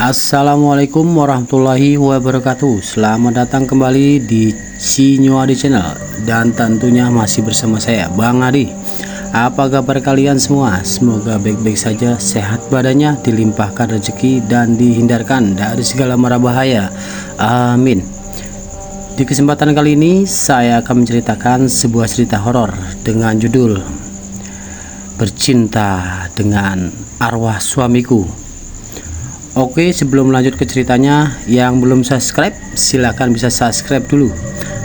Assalamualaikum warahmatullahi wabarakatuh. Selamat datang kembali di Sinyo Adi Channel. Dan tentunya masih bersama saya Bang Adi. Apa kabar kalian semua? Semoga baik-baik saja, sehat badannya, dilimpahkan rezeki dan dihindarkan dari segala mara bahaya. Amin. Di kesempatan kali ini saya akan menceritakan sebuah cerita horor dengan judul Bercinta dengan Arwah Suamiku. Oke, sebelum lanjut ke ceritanya, yang belum subscribe silahkan bisa subscribe dulu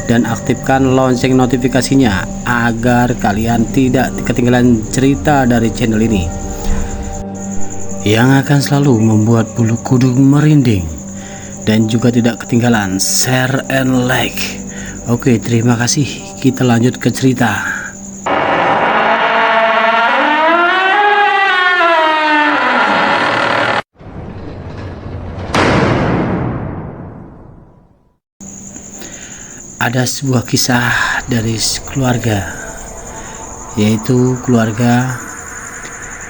dan aktifkan lonceng notifikasinya agar kalian tidak ketinggalan cerita dari channel ini yang akan selalu membuat bulu kuduk merinding, dan juga tidak ketinggalan share and like. Oke, terima kasih. Kita lanjut ke cerita. Ada sebuah kisah dari keluarga, yaitu keluarga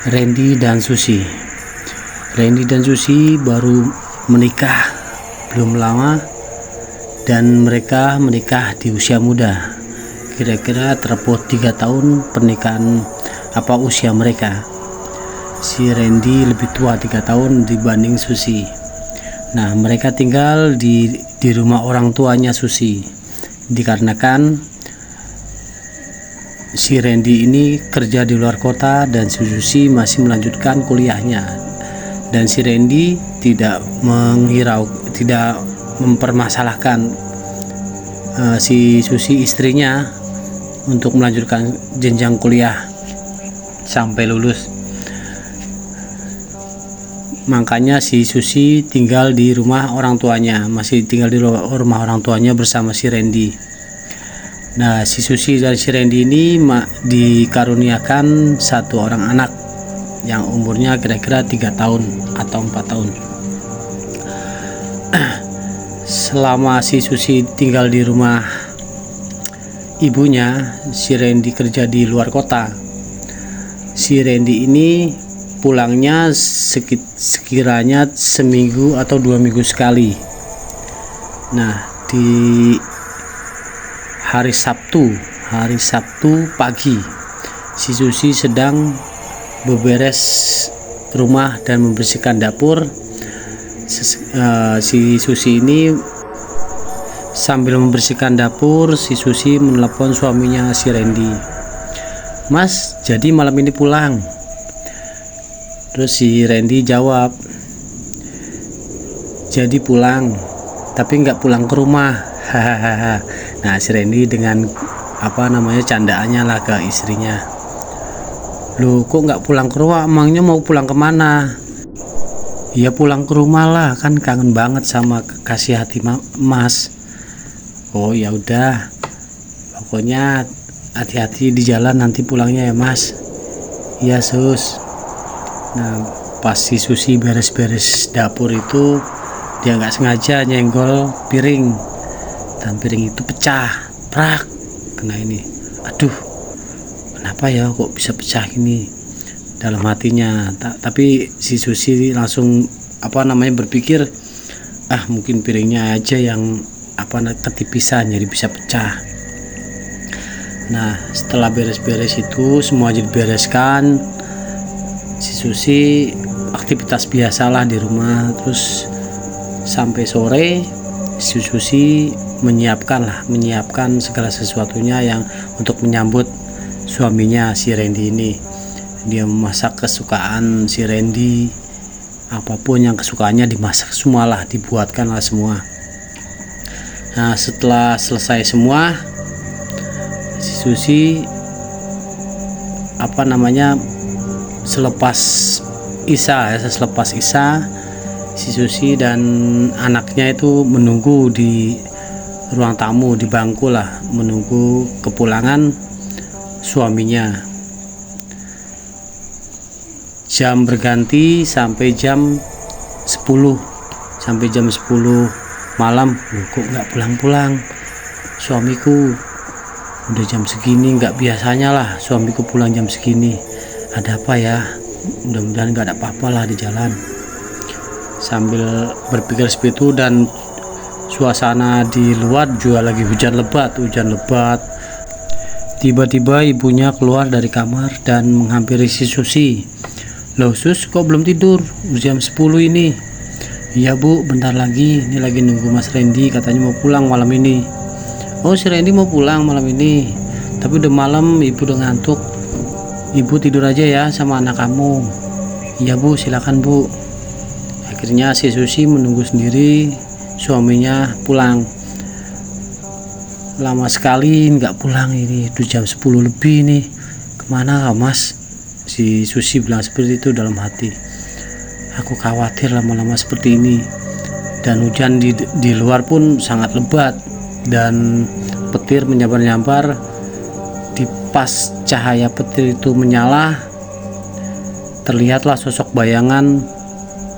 Randy dan Susi. Randy dan Susi baru menikah belum lama, dan mereka menikah di usia muda, kira-kira terpaut 3 tahun pernikahan usia mereka. Si Randy lebih tua 3 tahun dibanding Susi. Nah, mereka tinggal di rumah orang tuanya Susi, dikarenakan si Randy ini kerja di luar kota dan si Susi masih melanjutkan kuliahnya, dan si Randy tidak mempermasalahkan si Susi istrinya untuk melanjutkan jenjang kuliah sampai lulus. Makanya si Susi tinggal di rumah orang tuanya, masih tinggal di rumah orang tuanya bersama si Randy. Nah, si Susi dan si Randy ini dikaruniakan satu orang anak yang umurnya kira-kira 3 tahun atau 4 tahun. Selama si Susi tinggal di rumah ibunya, si Randy kerja di luar kota. Si Randy ini pulangnya sekiranya seminggu atau 2 minggu sekali. Nah, di hari Sabtu pagi, si Susi sedang beberes rumah dan membersihkan dapur. Si Susi ini sambil membersihkan dapur, si Susi menelepon suaminya si Randy. "Mas, jadi malam ini pulang?" Terus si Randy jawab, "Jadi pulang, tapi nggak pulang ke rumah." Hahaha. Nah, si Randy dengan candaannya lah ke istrinya, "Loh, kok nggak pulang ke rumah? Emangnya mau pulang kemana?" "Ya pulang ke rumah lah, kan kangen banget sama kasih hati Mas." "Oh ya udah, pokoknya hati-hati di jalan nanti pulangnya ya Mas." "Iya Sus." Nah, pas si Susi beres-beres dapur itu, dia nggak sengaja nyenggol piring, dan piring itu pecah, prak, kena ini. "Aduh, kenapa ya kok bisa pecah gini?" dalam hatinya. Tapi si Susi langsung berpikir, mungkin piringnya aja yang ketipisan jadi bisa pecah. Nah, setelah beres-beres itu semua dibereskan, si Susi aktivitas biasalah di rumah. Terus sampai sore si Susi menyiapkan segala sesuatunya yang untuk menyambut suaminya si Randy ini. Dia memasak kesukaan si Randy, apapun yang kesukaannya dimasak semualah, dibuatkanlah semua. Nah, setelah selesai semua, si Susi selepas Isya, si Susi dan anaknya itu menunggu di ruang tamu, di bangku lah, menunggu kepulangan suaminya. Jam berganti sampai jam 10 malam. "Loh, kok nggak pulang-pulang suamiku? Udah jam segini, nggak biasanya lah suamiku pulang jam segini. Ada apa ya? Mudah-mudahan nggak ada apa-apa lah di jalan." Sambil berpikir seperti itu, dan suasana di luar juga lagi hujan lebat. Tiba-tiba ibunya keluar dari kamar dan menghampiri si Susi. "Loh Sus, kok belum tidur? Jam 10 ini." "Iya Bu, bentar lagi, ini lagi nunggu Mas Randy, katanya mau pulang malam ini." "Oh, si Randy mau pulang malam ini, tapi udah malam, ibu udah ngantuk. Ibu tidur aja ya sama anak kamu." "Iya Bu, silakan Bu." Akhirnya si Susi menunggu sendiri suaminya pulang. Lama sekali nggak pulang, ini udah jam 10 lebih nih. "Kemana Mas?" Si Susi bilang seperti itu dalam hati. "Aku khawatir lama-lama seperti ini." Dan hujan di luar pun sangat lebat, dan petir menyambar-nyambar. Di pas cahaya petir itu menyala, terlihatlah sosok bayangan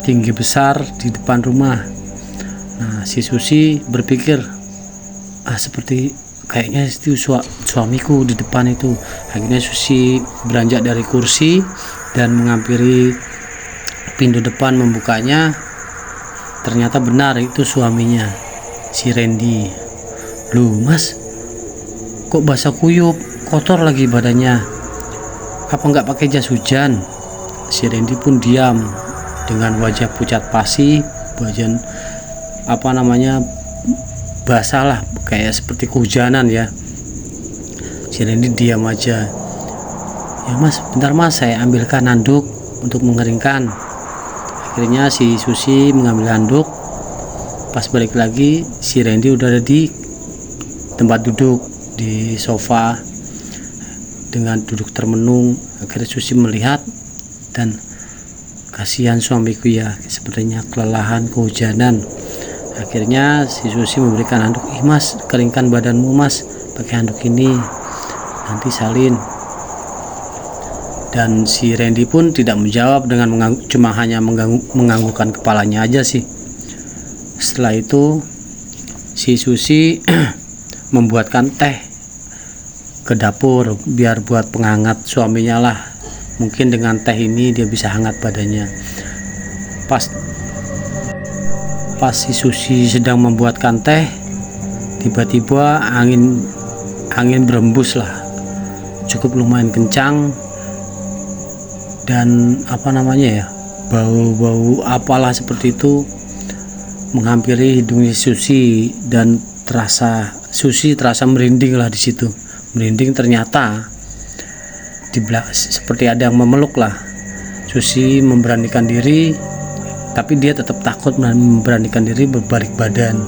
tinggi besar di depan rumah. Nah, si Susi berpikir, seperti kayaknya itu suamiku di depan itu. Akhirnya Susi beranjak dari kursi dan menghampiri pintu depan, membukanya. Ternyata benar itu suaminya, si Randy. "Loh Mas, kok basah kuyup, kotor lagi badannya, apa nggak pakai jas hujan?" Si Randy pun diam dengan wajah pucat pasi, basah lah, kayak seperti kehujanan ya. Si Randy diam aja. "Ya Mas, bentar Mas, saya ambilkan handuk untuk mengeringkan." Akhirnya si Susi mengambil handuk. Pas balik lagi, si Randy udah ada di tempat duduk di sofa dengan duduk termenung. Akhirnya Susi melihat dan, "Kasihan suamiku ya, sepertinya kelelahan kehujanan." Akhirnya si Susi memberikan handuk. "Ih Mas, keringkan badanmu Mas, pakai handuk ini, nanti salin." Dan si Randy pun tidak menjawab, dengan cuma hanya menganggukkan kepalanya aja sih. Setelah itu si Susi membuatkan teh ke dapur biar buat penghangat suaminya lah. Mungkin dengan teh ini dia bisa hangat badannya. Pas si Susi sedang membuatkan teh, tiba-tiba angin berembus lah, cukup lumayan kencang, dan bau apalah seperti itu menghampiri hidungnya Susi, dan Susi terasa merinding lah di situ. Merinding, ternyata seperti ada yang memeluk lah. Susi memberanikan diri, tapi dia tetap takut memberanikan diri, berbalik badan.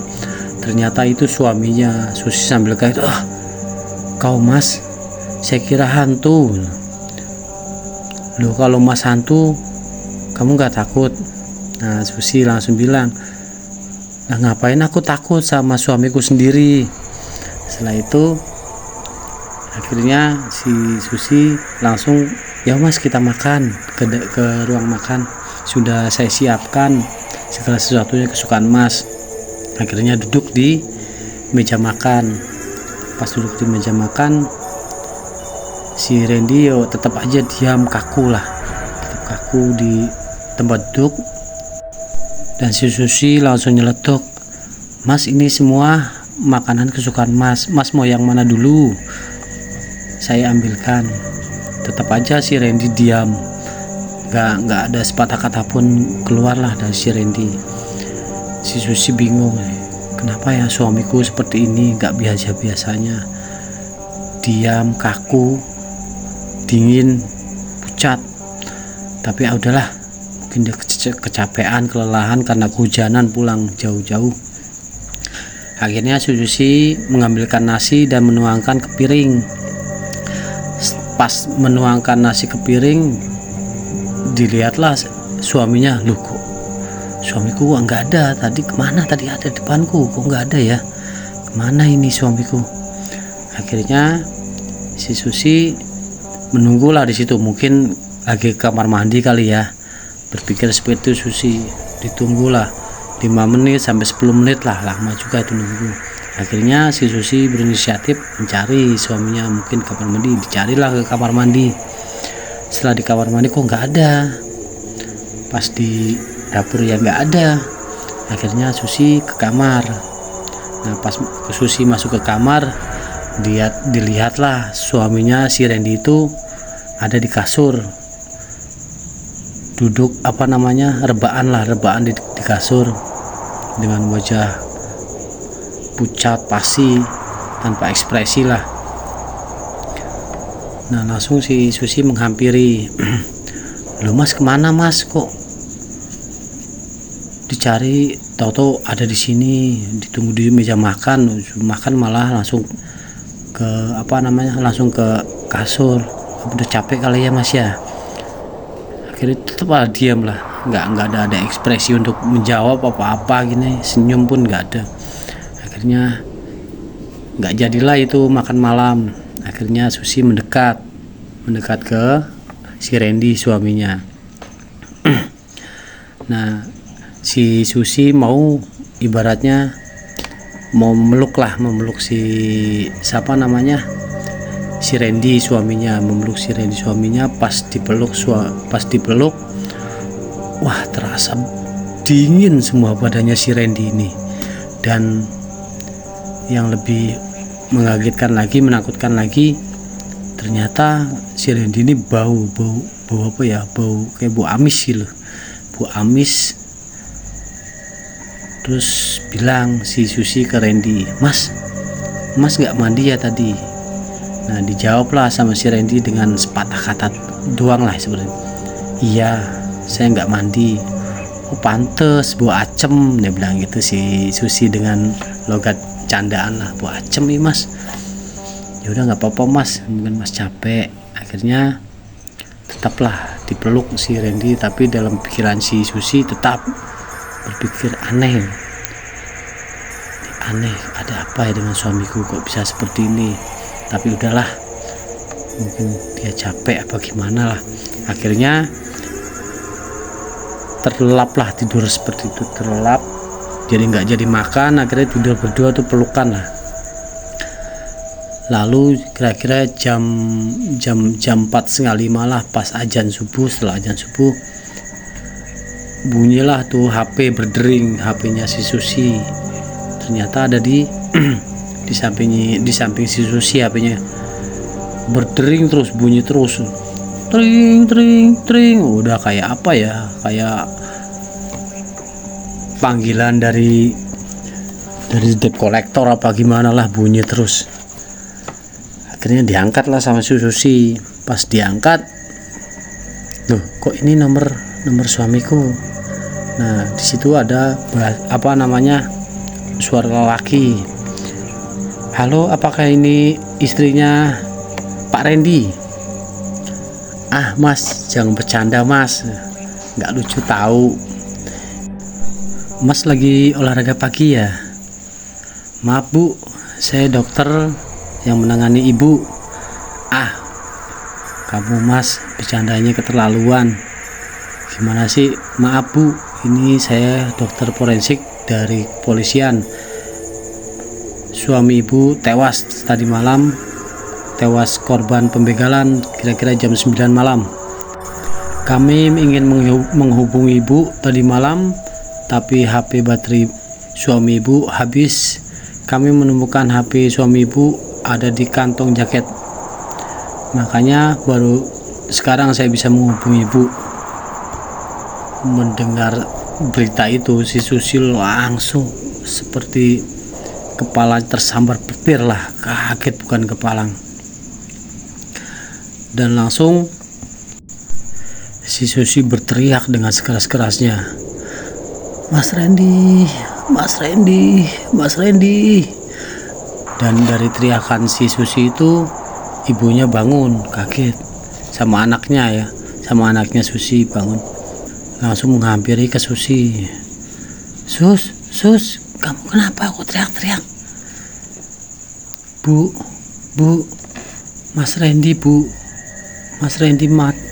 Ternyata itu suaminya. Susi sambil kaget, "Kau Mas, saya kira hantu." "Loh, kalau Mas hantu, kamu nggak takut?" Nah, Susi langsung bilang, "Nah, ngapain aku takut sama suamiku sendiri." Setelah itu akhirnya si Susi langsung, "Ya Mas, kita makan ke ruang makan. Sudah saya siapkan segala sesuatunya kesukaan Mas." Akhirnya duduk di meja makan. Pas duduk di meja makan, si Randy tetap aja diam, kaku di tempat duduk. Dan si Susi langsung nyeletuk, "Mas, ini semua makanan kesukaan Mas. Mas mau yang mana dulu? Saya ambilkan." Tetap aja si Randy diam, nggak ada sepatah kata pun keluar lah dari si Randy. Si Susi bingung, kenapa ya suamiku seperti ini, nggak biasa-biasanya, diam, kaku, dingin, pucat. Tapi udahlah, mungkin dia kecapean, kelelahan karena kehujanan pulang jauh-jauh. Akhirnya Susi mengambilkan nasi dan menuangkan ke piring. Pas menuangkan nasi ke piring, dilihatlah suaminya. "Loh, kok suamiku nggak ada, tadi kemana? Tadi ada depanku, kok nggak ada ya, kemana ini suamiku?" Akhirnya si Susi menunggulah di situ, mungkin lagi ke kamar mandi kali ya, berpikir seperti itu Susi. Ditunggulah 5 menit sampai 10 menit lah, lama juga itu nunggu. Akhirnya si Susi berinisiatif mencari suaminya, mungkin kamar mandi. Dicarilah ke kamar mandi. Setelah di kamar mandi kok nggak ada. Pas dapur yang nggak ada. Akhirnya Susi ke kamar. Nah pas Susi masuk ke kamar, dilihatlah suaminya si Randy itu ada di kasur, duduk rebaan di kasur dengan wajah pucat pasi, tanpa ekspresi lah. Nah langsung si Susi menghampiri. Loh mas, kemana mas, kok dicari, tahu-tahu ada di sini, ditunggu di meja makan malah langsung ke langsung ke kasur. Udah capek kali ya mas ya. Akhirnya tetap diam lah, nggak ada ekspresi untuk menjawab apa-apa gini, senyum pun nggak ada. Akhirnya nggak jadilah itu makan malam. Akhirnya Susi mendekat ke si Randy suaminya. Nah si Susi mau ibaratnya mau memeluk si si Randy suaminya, pas dipeluk wah terasa dingin semua badannya si Randy ini. Dan yang lebih mengagetkan lagi, menakutkan lagi, ternyata si Randy ini bau kayak bau amis gitu, bau amis. Terus bilang si Susi ke Randy, mas nggak mandi ya tadi? Nah dijawablah sama si Randy dengan sepatah kata doang lah sebenarnya, iya saya nggak mandi. Oh pantes bau acem, dia bilang gitu si Susi dengan logat candaan lah, bau acem nih mas. Ya udah nggak apa-apa mas, mungkin mas capek. Akhirnya tetaplah dipeluk si Randy, tapi dalam pikiran si Susi tetap berpikir aneh, ada apa ya dengan suamiku kok bisa seperti ini. Tapi udahlah, mungkin dia capek apa gimana lah. Akhirnya terlelaplah, tidur seperti itu, terlelap, jadi nggak jadi makan. Akhirnya tidur berdua tuh pelukan lah. Lalu kira-kira jam 4:30 lah, pas azan subuh, setelah azan subuh bunyilah tuh HP berdering, HP-nya si Susi. Ternyata ada di samping si Susi, HP-nya berdering terus, bunyi terus, tring. Udah kayak apa ya, kayak panggilan dari debt collector apa gimana lah, bunyi terus. Akhirnya diangkat lah sama si Susi. Pas diangkat, loh kok ini nomor suamiku. Nah di situ ada suara lelaki. Halo, apakah ini istrinya Pak Randy? Ah mas, jangan bercanda mas, nggak lucu tahu. Mas lagi olahraga pagi ya? Maaf bu, saya dokter yang menangani ibu. Ah kamu mas bercandanya keterlaluan. Gimana sih? Maaf bu, ini saya dokter forensik dari kepolisian. Suami ibu tewas tadi malam, tewas korban pembegalan kira-kira jam 9 malam. Kami ingin menghubungi ibu tadi malam, tapi HP baterai suami ibu habis. Kami menemukan HP suami ibu ada di kantong jaket, makanya baru sekarang saya bisa menghubungi ibu. Mendengar berita itu si Susi langsung seperti kepala tersambar petir lah, kaget bukan kepalang. Dan langsung si Susi berteriak dengan sekeras-kerasnya, Mas Randy. Dan dari teriakan si Susi itu ibunya bangun kaget, sama anaknya Susi bangun, langsung menghampiri ke Susi. Sus, kamu kenapa kok teriak-teriak? Bu, Mas Randy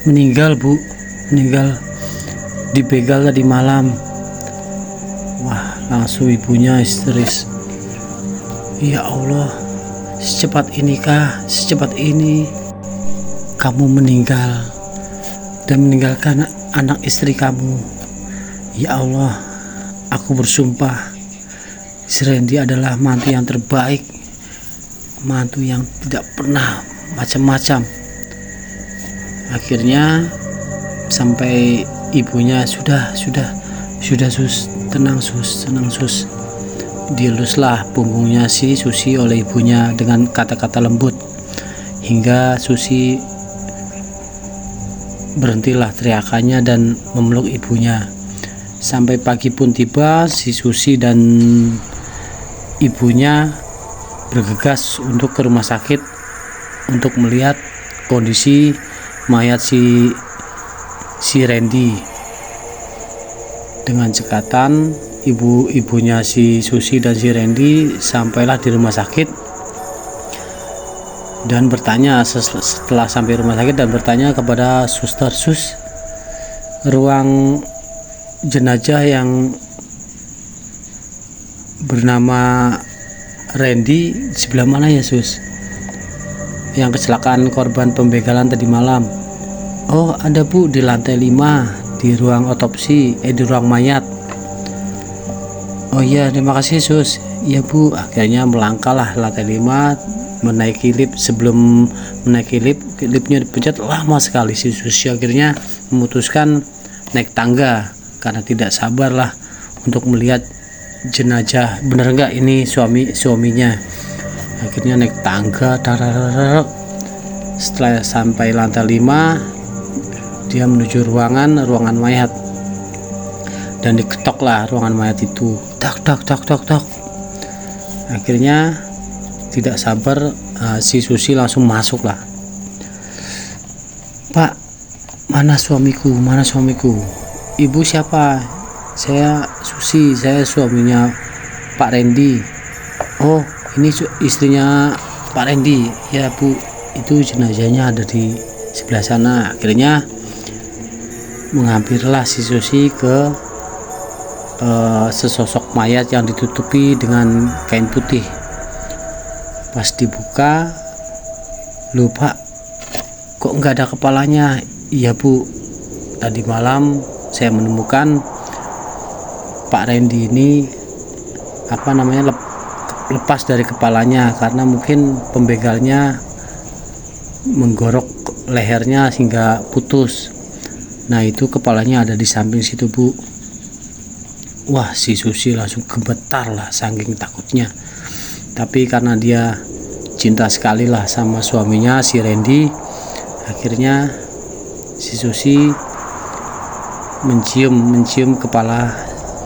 meninggal bu, dibegal tadi malam. Wah langsung ibunya histeris. Ya Allah, secepat ini kamu meninggal dan meninggalkan anak istri kamu. Ya Allah, aku bersumpah si Randy adalah mantu yang terbaik, mantu yang tidak pernah macam-macam. Akhirnya sampai ibunya, sudah sus, tenang sus. Dieluslah punggungnya si Susi oleh ibunya dengan kata-kata lembut, hingga Susi berhentilah teriakannya dan memeluk ibunya. Sampai pagi pun tiba, si Susi dan ibunya bergegas untuk ke rumah sakit untuk melihat kondisi mayat si Randy. Dengan cekatan ibunya si Susi dan si Randy sampailah di rumah sakit dan bertanya, setelah sampai rumah sakit, dan bertanya kepada suster, "Sus, ruang jenazah yang bernama Randy sebelah mana ya, Sus? Yang kecelakaan korban pembegalan tadi malam." "Oh, ada Bu, di lantai 5, di ruang otopsi, di ruang mayat." "Oh iya, terima kasih Sus." "Ya Bu." Akhirnya melangkahlah lantai 5, menaiki lift. Sebelum menaiki liftnya dipencet, lama sekali si Susi. Akhirnya memutuskan naik tangga karena tidak sabarlah untuk melihat jenazah, bener enggak ini suaminya. Akhirnya naik tangga, setelah sampai lantai 5, dia menuju ruangan mayat dan diketoklah ruangan mayat itu, tak. Akhirnya tidak sabar, si Susi langsung masuk lah. "Pak, mana suamiku?" "Ibu siapa?" "Saya Susi, saya suaminya Pak Randy." "Oh, ini istrinya Pak Randy." "Ya Bu, itu jenazahnya ada di sebelah sana." Akhirnya menghampirilah si Susi ke sesosok mayat yang ditutupi dengan kain putih. Pas dibuka, "Loh Pak, kok nggak ada kepalanya?" "Iya Bu, tadi malam saya menemukan Pak Randy ini lepas dari kepalanya karena mungkin pembegalnya menggorok lehernya sehingga putus. Nah, itu kepalanya ada di samping situ Bu." Wah, si Susi langsung gemetar lah saking takutnya. Tapi karena dia cinta sekali lah sama suaminya si Randy, akhirnya si Susi mencium kepala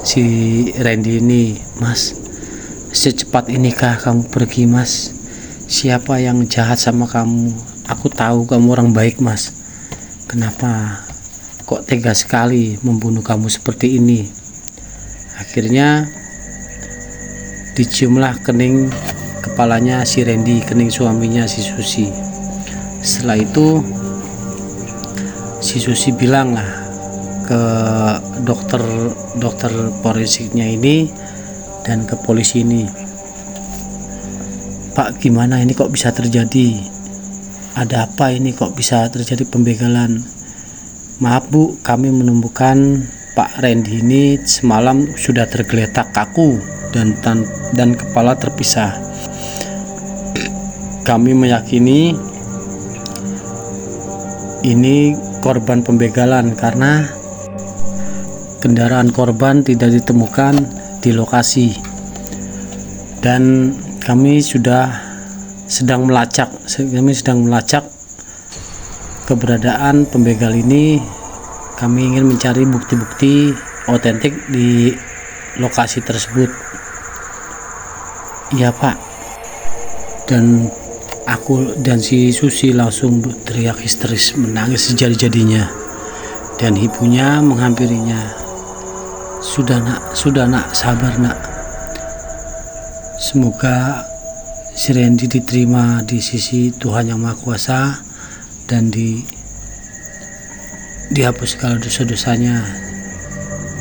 si Randy ini. "Mas, secepat inikah kamu pergi Mas? Siapa yang jahat sama kamu? Aku tahu kamu orang baik Mas. Kenapa kok tega sekali membunuh kamu seperti ini?" Akhirnya diciumlah kening kepalanya si Randy, kening suaminya si Susi. Setelah itu si Susi bilang lah ke dokter forensiknya ini dan ke polisi ini, "Pak, gimana ini kok bisa terjadi? Ada apa ini kok bisa terjadi pembegalan? Maaf Bu, kami menemukan Pak Randy ini semalam sudah tergeletak kaku dan kepala terpisah. Kami meyakini ini korban pembegalan karena kendaraan korban tidak ditemukan di lokasi, dan kami sedang melacak keberadaan pembegal ini. Kami ingin mencari bukti-bukti otentik di lokasi tersebut." "Iya Pak." Dan aku dan si Susi langsung teriak histeris, menangis sejadi-jadinya, dan ibunya menghampirinya. Sudah nak, sabar nak. Semoga si Randy diterima di sisi Tuhan Yang Maha Kuasa dan dihapus segala dosa-dosanya.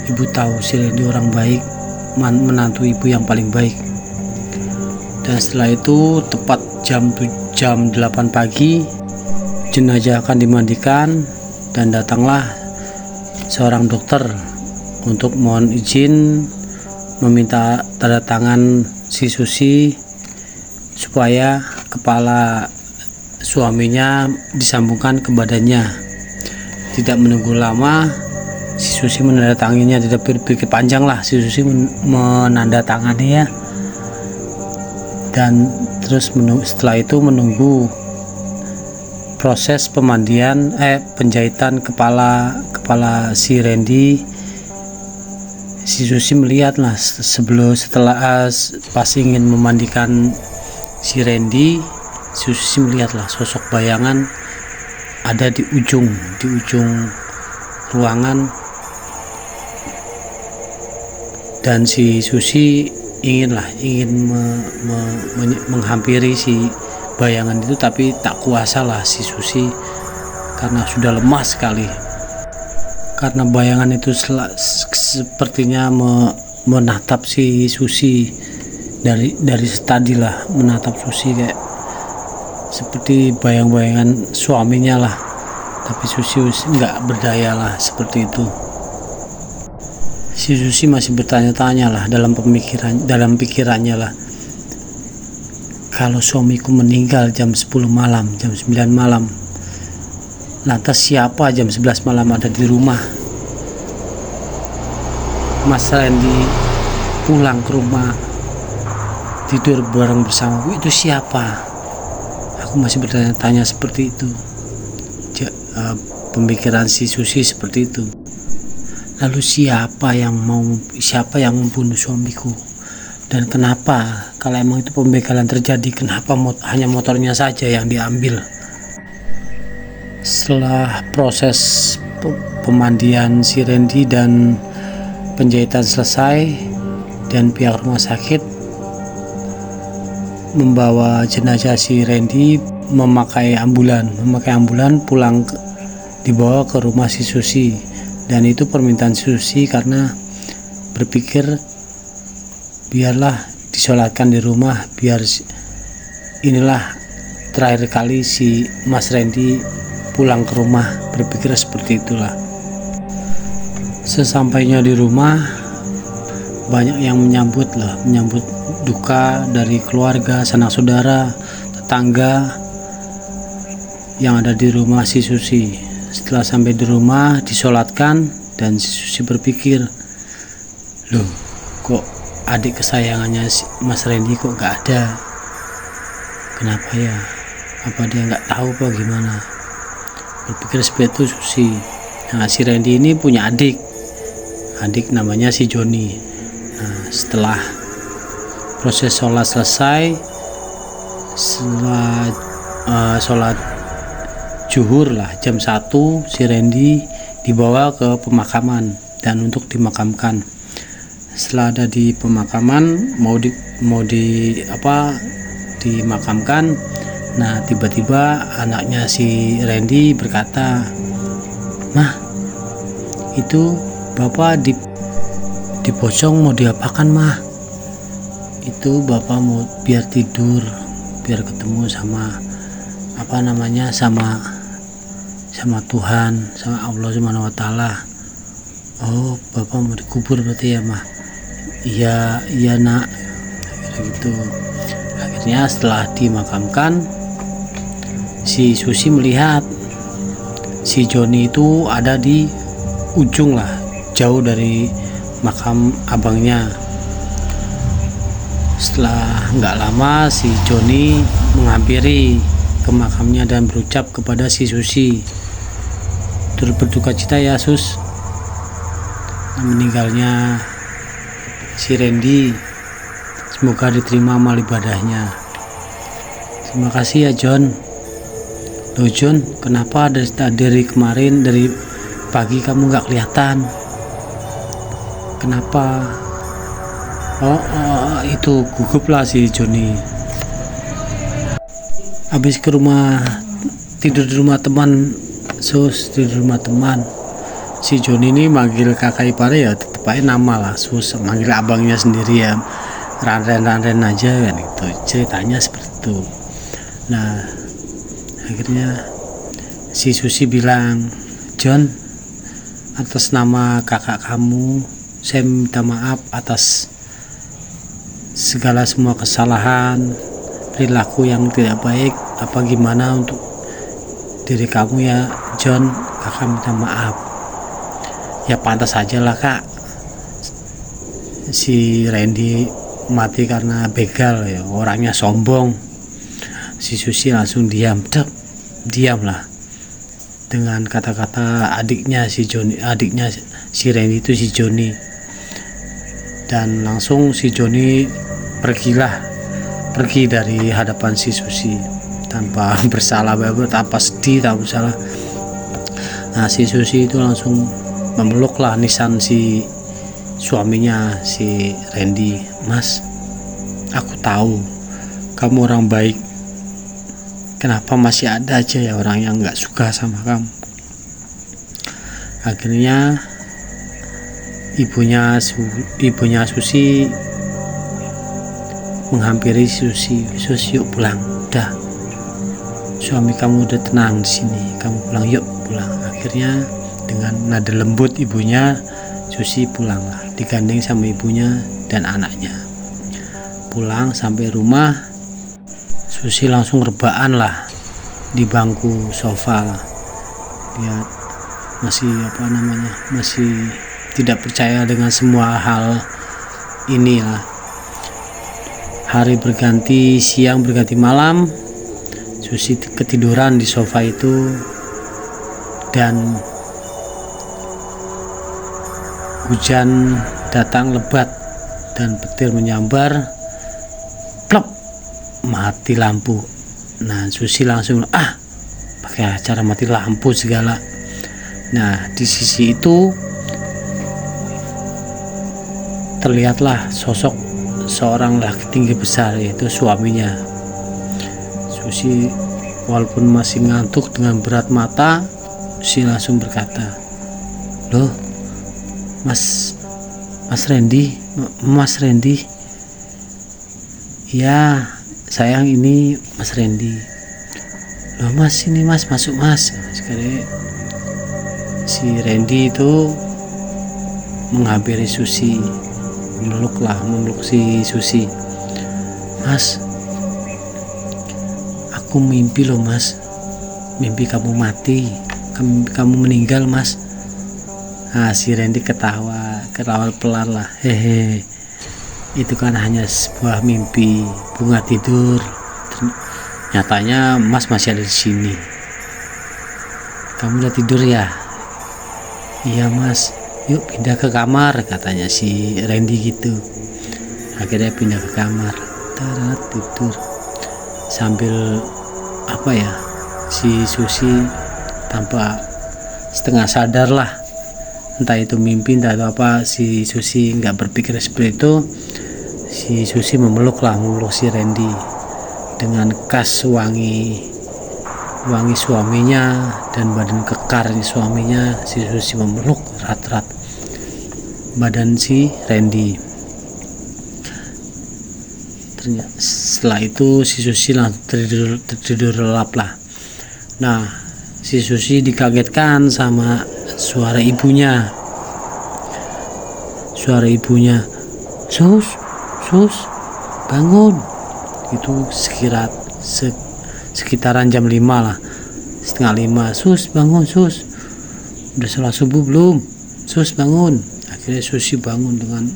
Ibu tahu si Randy orang baik, menantu ibu yang paling baik. Dan setelah itu tepat jam 8 pagi jenazah akan dimandikan dan datanglah seorang dokter untuk mohon izin meminta tanda tangan si Susi supaya kepala suaminya disambungkan ke badannya. Tidak menunggu lama, si Susi menandatanganinya. Tidak berpikir panjang lah, si Susi menandatangani ya. Dan terus setelah itu menunggu proses penjahitan kepala si Randy. Si Susi melihat lah setelah pas ingin memandikan si Randy, si Susi melihatlah sosok bayangan ada di ujung ruangan, dan si Susi ingin menghampiri si bayangan itu, tapi tak kuasa lah si Susi karena sudah lemas sekali, karena bayangan itu sepertinya menatap si Susi dari tadi lah, menatap Susi kayak seperti bayang-bayangan suaminya lah. Tapi Susi nggak berdaya lah seperti itu. Si Susi masih bertanya-tanya lah dalam pikirannya lah, kalau suamiku meninggal jam 10 malam, jam 9 malam, lantas siapa jam 11 malam ada di rumah? Mas Randy pulang ke rumah, tidur bareng bersamaku, itu siapa? Aku masih bertanya-tanya seperti itu. Pemikiran si Susi seperti itu. Lalu siapa yang membunuh suamiku? Dan kenapa kalau emang itu pembegalan terjadi, kenapa hanya motornya saja yang diambil? Setelah proses pemandian si Randy dan penjahitan selesai, dan pihak rumah sakit membawa jenazah si Randy memakai ambulan dibawa ke rumah si Susi. Dan itu permintaan si Susi karena berpikir biarlah disolatkan di rumah, biar inilah terakhir kali si Mas Randy pulang ke rumah, berpikir seperti itulah. Sesampainya di rumah, banyak yang menyambut duka dari keluarga, sanak saudara, tetangga yang ada di rumah si Susi. Setelah sampai di rumah, disolatkan, dan si Susi berpikir, loh kok adik kesayangannya Mas Randy kok gak ada? Kenapa ya? Apa dia gak tahu apa gimana? Berpikir seperti itu Susi. Nah, si Randy ini punya adik namanya si Joni. Nah, setelah proses sholat selesai, setelah sholat zuhur lah jam 1, si Randy dibawa ke pemakaman dan untuk dimakamkan. Setelah ada di pemakaman dimakamkan, nah tiba-tiba anaknya si Randy berkata, "Mah, itu Bapak di pocong mau diapakan, Mah?" "Itu Bapak mau biar tidur, biar ketemu sama sama Tuhan, sama Allah Subhanahu wa Ta'ala." "Oh, Bapak mau dikubur berarti ya, Mah?" Iya Nak, gitu. Akhirnya setelah dimakamkan, si Susi melihat si Joni itu ada di ujung lah, jauh dari makam abangnya. Setelah nggak lama, si Joni menghampiri ke makamnya dan berucap kepada si Susi, "Turut berduka cita ya Sus, meninggalnya si Randy, semoga diterima amal ibadahnya." "Terima kasih ya John." "Loh John, kenapa dari kemarin, dari pagi kamu nggak kelihatan? Kenapa?" Oh, itu gugup lah si Joni. Habis tidur di rumah teman, Sus, tidur di rumah teman. Si Joni ini manggil kakak ipar ya, tetepnya nama lah Sus, manggil abangnya sendiri ya, Ranren aja kan, itu ceritanya seperti itu. Nah, akhirnya si Susi bilang, "John, atas nama kakak kamu saya minta maaf atas segala semua kesalahan, perilaku yang tidak baik, apa gimana untuk diri kamu ya John, kakak minta maaf. Ya pantas aja lah kak, si Randy mati karena begal ya, orangnya sombong. Si Susi langsung diam lah dengan kata-kata adiknya si Randy itu si Johnny, dan langsung si Johnny pergi dari hadapan si Susi tanpa bersalah, tanpa sedih, tanpa bersalah. Nah si Susi itu langsung memeluklah nisan si suaminya si Randy. Mas, aku tahu kamu orang baik, kenapa masih ada aja ya orang yang nggak suka sama kamu. Akhirnya ibunya Susi menghampiri Susi, yuk pulang, udah suami kamu udah tenang di sini, kamu pulang, yuk pulang. Akhirnya dengan nada lembut ibunya Susi pulang lah, digandeng sama ibunya dan anaknya. Pulang sampai rumah, Susi langsung rebaan lah di bangku sofa lah. Dia masih tidak percaya dengan semua hal ini lah. Hari berganti siang, berganti malam, Susi ketiduran di sofa itu, dan hujan datang lebat dan petir menyambar, plop, mati lampu. Nah Susi langsung pakai cara mati lampu segala. Nah di sisi itu terlihatlah sosok seorang laki tinggi besar, yaitu suaminya. Susi walaupun masih ngantuk, dengan berat mata Susi langsung berkata, loh Mas Randy, ya sayang, ini Mas Randy. Loh Mas, ini Mas, masuk Mas. Sekali si Randy itu menghampiri Susi, memeluk si Susi. Mas, aku mimpi loh Mas, mimpi kamu mati, kamu meninggal Mas. Nah si Randy ketawa pelan lah, hehe, itu kan hanya sebuah mimpi, bunga tidur. Nyatanya Mas masih ada di sini. Kamu udah tidur ya? Iya Mas, yuk pindah ke kamar, katanya si Randy gitu. Akhirnya pindah ke kamar, tidur sambil si Susi tanpa setengah sadar lah, entah itu mimpi entah itu apa, si Susi nggak berpikir seperti itu. Si Susi memeluk si Randy dengan khas wangi suaminya dan badan kekar suaminya. Si Susi memeluk erat-erat badan si Randy. Setelah itu si Susi langsung tertidur lelap lah. Nah si Susi dikagetkan sama suara ibunya. Sus bangun. Itu sekitaran jam 5 lah, setengah 5. Sus bangun, Sus, udah sholat subuh belum? Sus bangun. Akhirnya Susi bangun dengan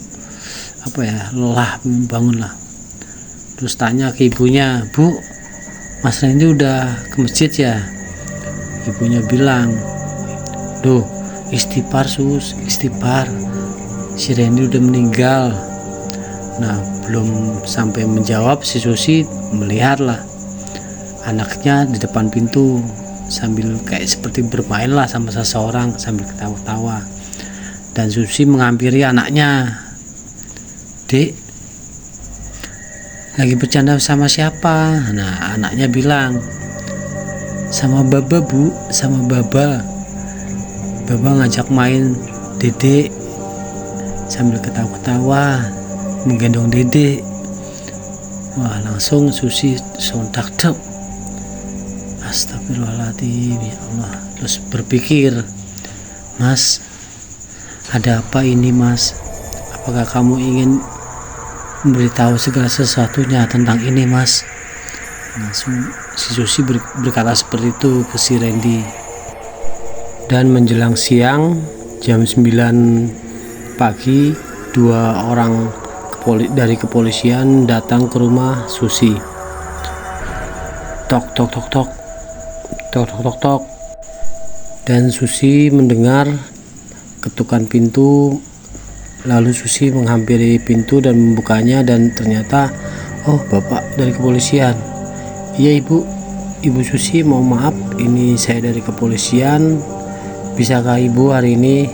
lelah, bangun lah. Terus tanya ke ibunya, Bu, Mas Randy udah ke masjid ya? Ibunya bilang, loh istighfar Sus, istighfar, si Randy udah meninggal. Nah belum sampai menjawab, si Susi melihatlah anaknya di depan pintu sambil kayak seperti bermain lah sama seseorang sambil ketawa-tawa. Dan Susi menghampiri anaknya, Dek, lagi bercanda sama siapa? Nah anaknya bilang, sama Baba Bu, sama Baba ngajak main Dedek, sambil ketawa-ketawa menggendong Dedek. Wah langsung Susi sontak, astagfirullahaladzim, ya Allah. Terus berpikir, Mas, ada apa ini Mas? apakah kamu ingin memberitahu segala sesuatunya tentang ini, Mas? Langsung si Susi berkata seperti itu ke si Randy. Dan menjelang siang jam 9 pagi, 2 orang dari kepolisian datang ke rumah Susi. Tok tok tok tok tok tok tok tok. Dan Susi mendengar ketukan pintu. Lalu Susi menghampiri pintu dan membukanya, dan ternyata, oh, bapak dari kepolisian. Iya ibu Susi, mau maaf, ini saya dari kepolisian. Bisakah ibu hari ini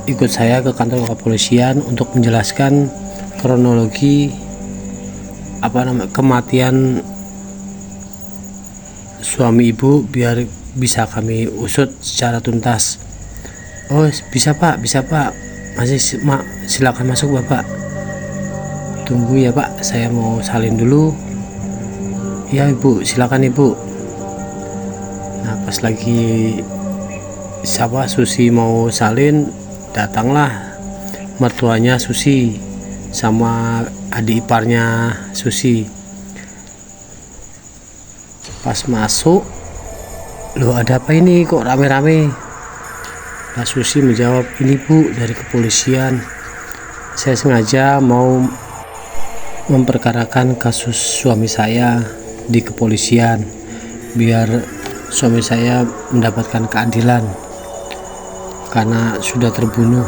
ikut saya ke kantor kepolisian untuk menjelaskan kronologi kematian suami ibu, biar bisa kami usut secara tuntas. Oh, bisa pak, masih silakan masuk bapak. Tunggu ya pak, saya mau salin dulu. Ya ibu, silakan ibu. Nah, pas lagi Susi mau salin, datanglah mertuanya Susi sama adik iparnya Susi. Pas masuk, loh, ada apa ini kok rame-rame? Nah, Susi menjawab, ini bu, dari kepolisian. Saya sengaja mau memperkarakan kasus suami saya di kepolisian, biar suami saya mendapatkan keadilan karena sudah terbunuh.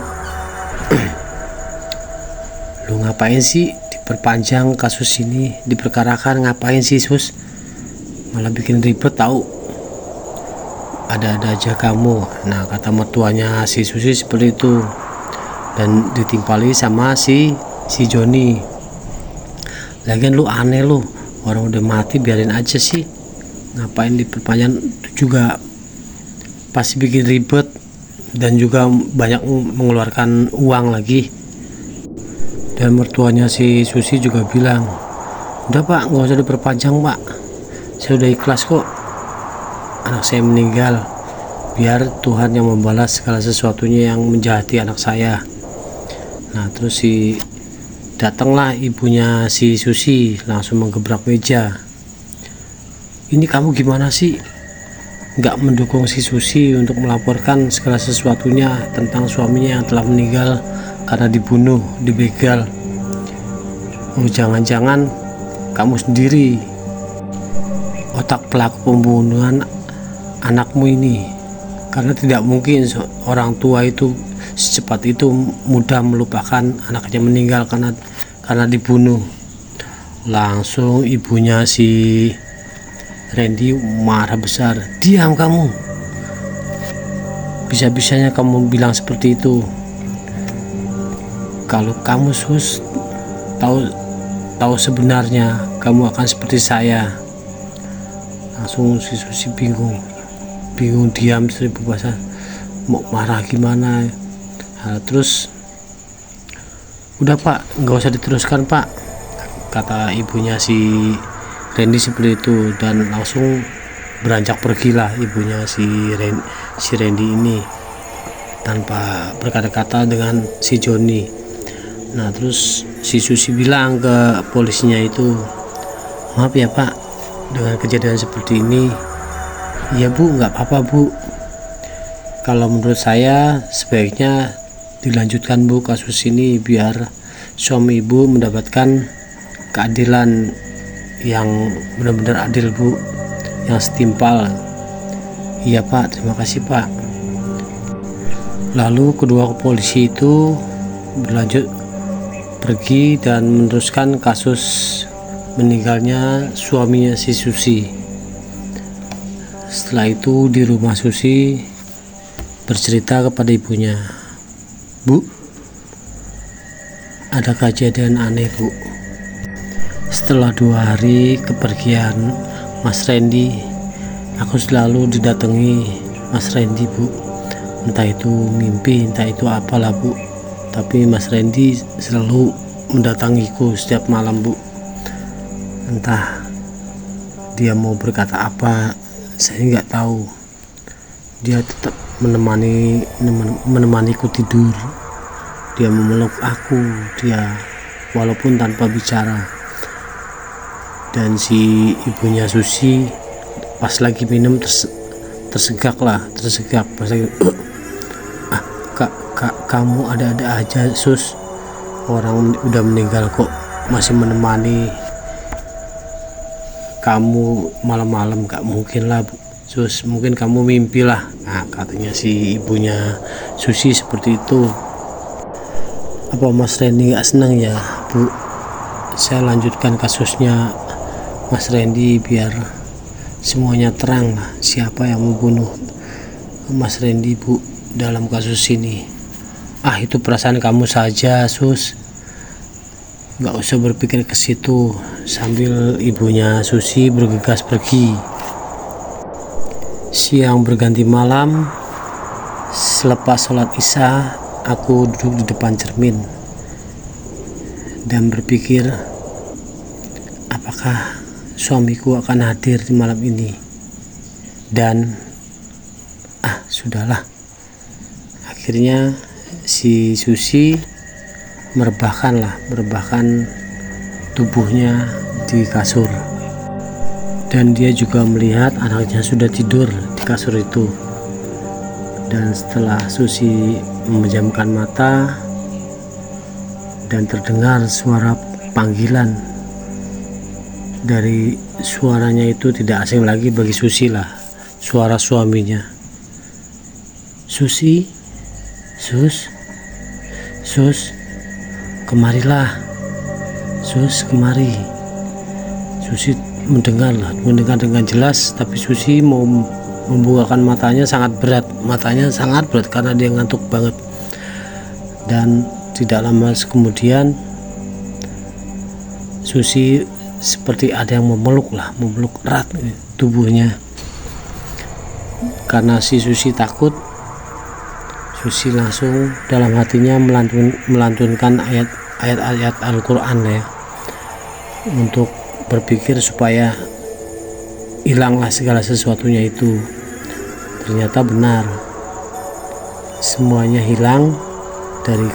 Lu ngapain sih diperpanjang kasus ini, diperkarakan? Ngapain sih Sus? Malah bikin ribet tahu. Ada-ada aja kamu. Nah, kata mertuanya si Susi seperti itu, dan ditimpali sama si Joni. Lagian lu aneh lu, orang udah mati biarin aja sih, ngapain diperpanjang juga, pasti bikin ribet dan juga banyak mengeluarkan uang lagi. Dan mertuanya si Susi juga bilang, udah pak, nggak usah diperpanjang pak, saya udah ikhlas kok anak saya meninggal, biar Tuhan yang membalas segala sesuatunya yang menjahati anak saya. Nah, terus datanglah ibunya si Susi, langsung menggebrak meja. Ini kamu gimana sih, nggak mendukung si Susi untuk melaporkan segala sesuatunya tentang suaminya yang telah meninggal karena dibunuh, dibegal? Oh, jangan-jangan kamu sendiri otak pelaku pembunuhan anakmu ini? Karena tidak mungkin orang tua itu secepat itu mudah melupakan anaknya meninggal karena dibunuh. Langsung ibunya si Randy marah besar. Diam kamu, bisa-bisanya kamu bilang seperti itu. Kalau kamu Sus tahu sebenarnya, kamu akan seperti saya. Langsung si Susi bingung diam 1000 bahasa, mau marah gimana. Nah, terus udah pak, nggak usah diteruskan pak, kata ibunya si Randy seperti itu. Dan langsung beranjak pergilah ibunya si Randy ini tanpa berkata-kata dengan si Joni. Nah, terus si Susi bilang ke polisinya itu, maaf ya pak, dengan kejadian seperti ini. Ya bu, nggak apa-apa bu, kalau menurut saya sebaiknya dilanjutkan bu kasus ini, biar suami ibu mendapatkan keadilan yang benar-benar adil bu, yang setimpal. Iya pak, terima kasih pak. Lalu kedua polisi itu berlanjut pergi dan meneruskan kasus meninggalnya suaminya si Susi. Setelah itu di rumah Susi bercerita kepada ibunya, Bu, ada kejadian aneh bu. Setelah 2 hari kepergian Mas Randy, aku selalu didatangi Mas Randy bu. Entah itu mimpi, entah itu apalah bu, tapi Mas Randy selalu mendatangiku setiap malam bu. Entah dia mau berkata apa, saya nggak tahu. Dia tetap menemaniku tidur dia memeluk aku, dia walaupun tanpa bicara. Dan si ibunya Susi pas lagi minum tersegak pas lagi kak kamu ada-ada aja Sus, orang udah meninggal kok masih menemani kamu malam-malam, gak mungkin lah Sus, mungkin kamu mimpi lah. Nah, katanya si ibunya Susi seperti itu. Apa Mas Randy gak senang ya Bu saya lanjutkan kasusnya Mas Randy biar semuanya terang lah siapa yang membunuh Mas Randy Bu dalam kasus ini. Itu perasaan kamu saja Sus, nggak usah berpikir ke situ. Sambil ibunya Susi bergegas pergi. Siang berganti malam, selepas sholat isya aku duduk di depan cermin dan berpikir apakah suamiku akan hadir di malam ini. Dan sudahlah, akhirnya si Susi merebahkan tubuhnya di kasur, dan dia juga melihat anaknya sudah tidur di kasur itu. Dan setelah Susi memejamkan mata dan terdengar suara panggilan, dari suaranya itu tidak asing lagi bagi Susi lah, suara suaminya. Susi, Sus, kemarilah, Sus, kemari. Susi mendengar dengan jelas, tapi Susi mau membukakan matanya sangat berat karena dia ngantuk banget. Dan tidak lama kemudian Susi seperti ada yang memeluk erat tubuhnya. Karena si Susi takut, Susi langsung dalam hatinya melantunkan ayat-ayat Al-Quran ya, untuk berpikir supaya hilanglah segala sesuatunya itu. Ternyata benar, semuanya hilang dari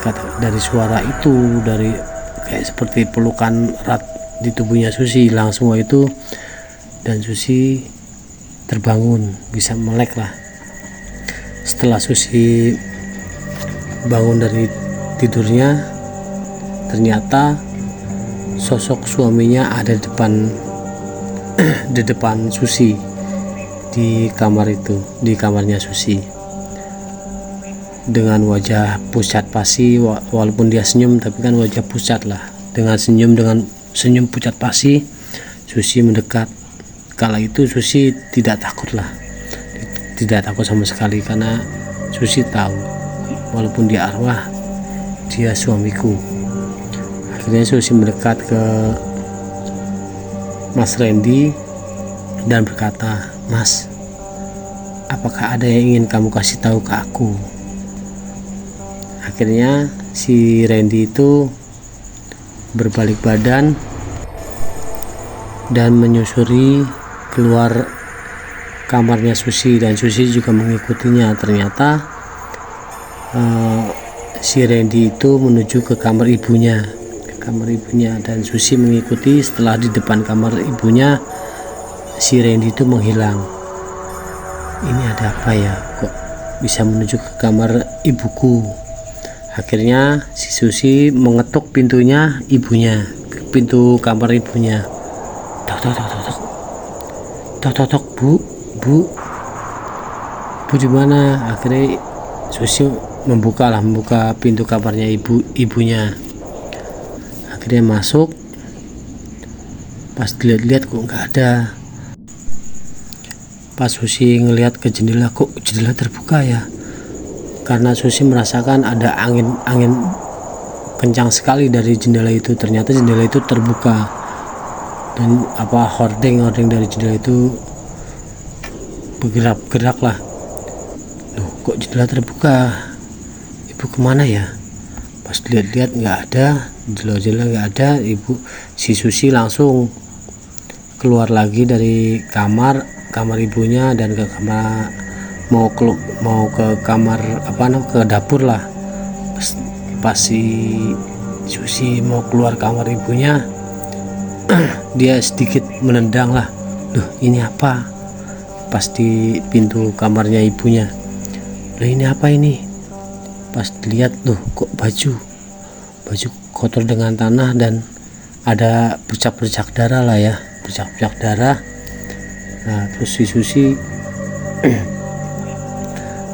suara itu, dari kayak seperti pelukan erat di tubuhnya Susi, hilang semua itu. Dan Susi terbangun, bisa melek lah. Setelah Susi bangun dari tidurnya, ternyata sosok suaminya ada di depan Susi di kamarnya Susi, dengan wajah pucat pasi. Walaupun dia senyum, tapi kan wajah pucat lah. Dengan senyum pucat pasi, Susi mendekat. Kala itu Susi tidak takut sama sekali, karena Susi tahu walaupun dia arwah, dia suamiku. Akhirnya Susi mendekat ke Mas Randy dan berkata, Mas, apakah ada yang ingin kamu kasih tahu ke aku? Akhirnya si Randy itu berbalik badan dan menyusuri keluar kamarnya Susi, dan Susi juga mengikutinya. Ternyata si Randy itu menuju ke kamar ibunya, dan Susi mengikuti. Setelah di depan kamar ibunya, si Randy itu menghilang. Ini ada apa ya, kok bisa menuju ke kamar ibuku? Akhirnya si Susi mengetuk pintu kamar ibunya. Tok, bu di mana? Akhirnya Susi membuka pintu kamarnya ibunya. Akhirnya masuk. Pas dilihat-lihat kok nggak ada. Pas Susi ngelihat ke jendela, kok jendela terbuka ya? Karena Susi merasakan ada angin kencang sekali dari jendela itu. Ternyata jendela itu terbuka, dan hordeng dari jendela itu bergerak lah. Loh, kok jendela terbuka? Ibu kemana ya? Pas dilihat-lihat nggak ada, jendela nggak ada. Si Susi langsung keluar lagi dari kamar ibunya dan ke kamar, mau ke kamar ke dapur lah. Pas pas si Susi mau keluar kamar ibunya, dia sedikit menendang lah. Duh, ini apa? Pas di pintu kamarnya ibunya. Loh, ini apa ini? Pas dilihat, loh kok baju kotor dengan tanah dan ada bercak-bercak darah lah ya, bercak-bercak darah. Nah, terus si Susi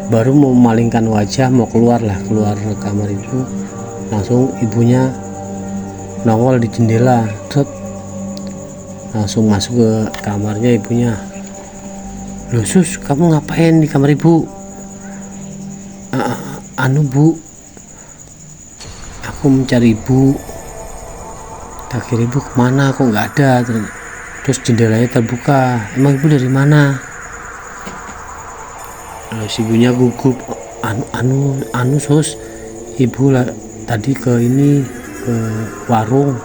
baru mau memalingkan wajah, mau keluar kamar itu, langsung ibunya nongol di jendela, langsung masuk ke kamarnya ibunya. Loh Sus, kamu ngapain di kamar ibu? Anu Bu, aku mencari ibu, tak kira ibu kemana, kok nggak ada. Terus jendelanya terbuka, emang ibu dari mana? Lalu ibunya gugup, anu Sus, ibu tadi ke warung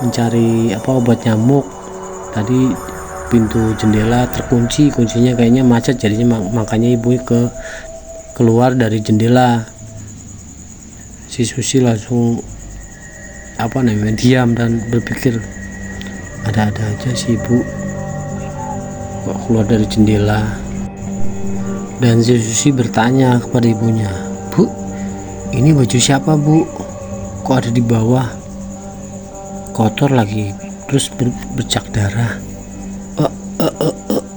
mencari obat nyamuk. Tadi pintu jendela terkunci, kuncinya kayaknya macet, jadinya makanya ibu keluar dari jendela. Si Susi langsung diam dan berpikir, ada-ada aja si ibu kok keluar dari jendela. Dan si Susi bertanya kepada ibunya, Bu, ini baju siapa Bu? Kok ada di bawah? Kotor lagi, terus bercak darah.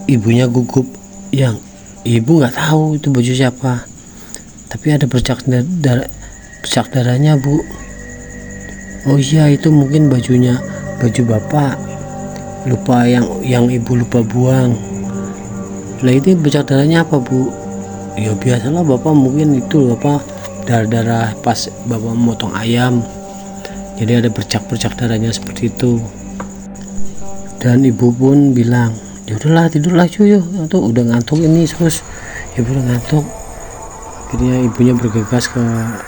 Ibunya gugup, yang ibu nggak tahu itu baju siapa, tapi ada bercak darahnya Bu. Oh iya, itu mungkin baju bapak, lupa yang ibu lupa buang. Lah itu bercak darahnya apa Bu? Ya biasalah bapak, mungkin itu darah pas bapak memotong ayam, jadi ada bercak darahnya seperti itu. Dan ibu pun bilang, ya udahlah tidurlah cuy, atau udah ngantuk ini Sus, ibu udah ngantuk. Akhirnya ibunya bergegas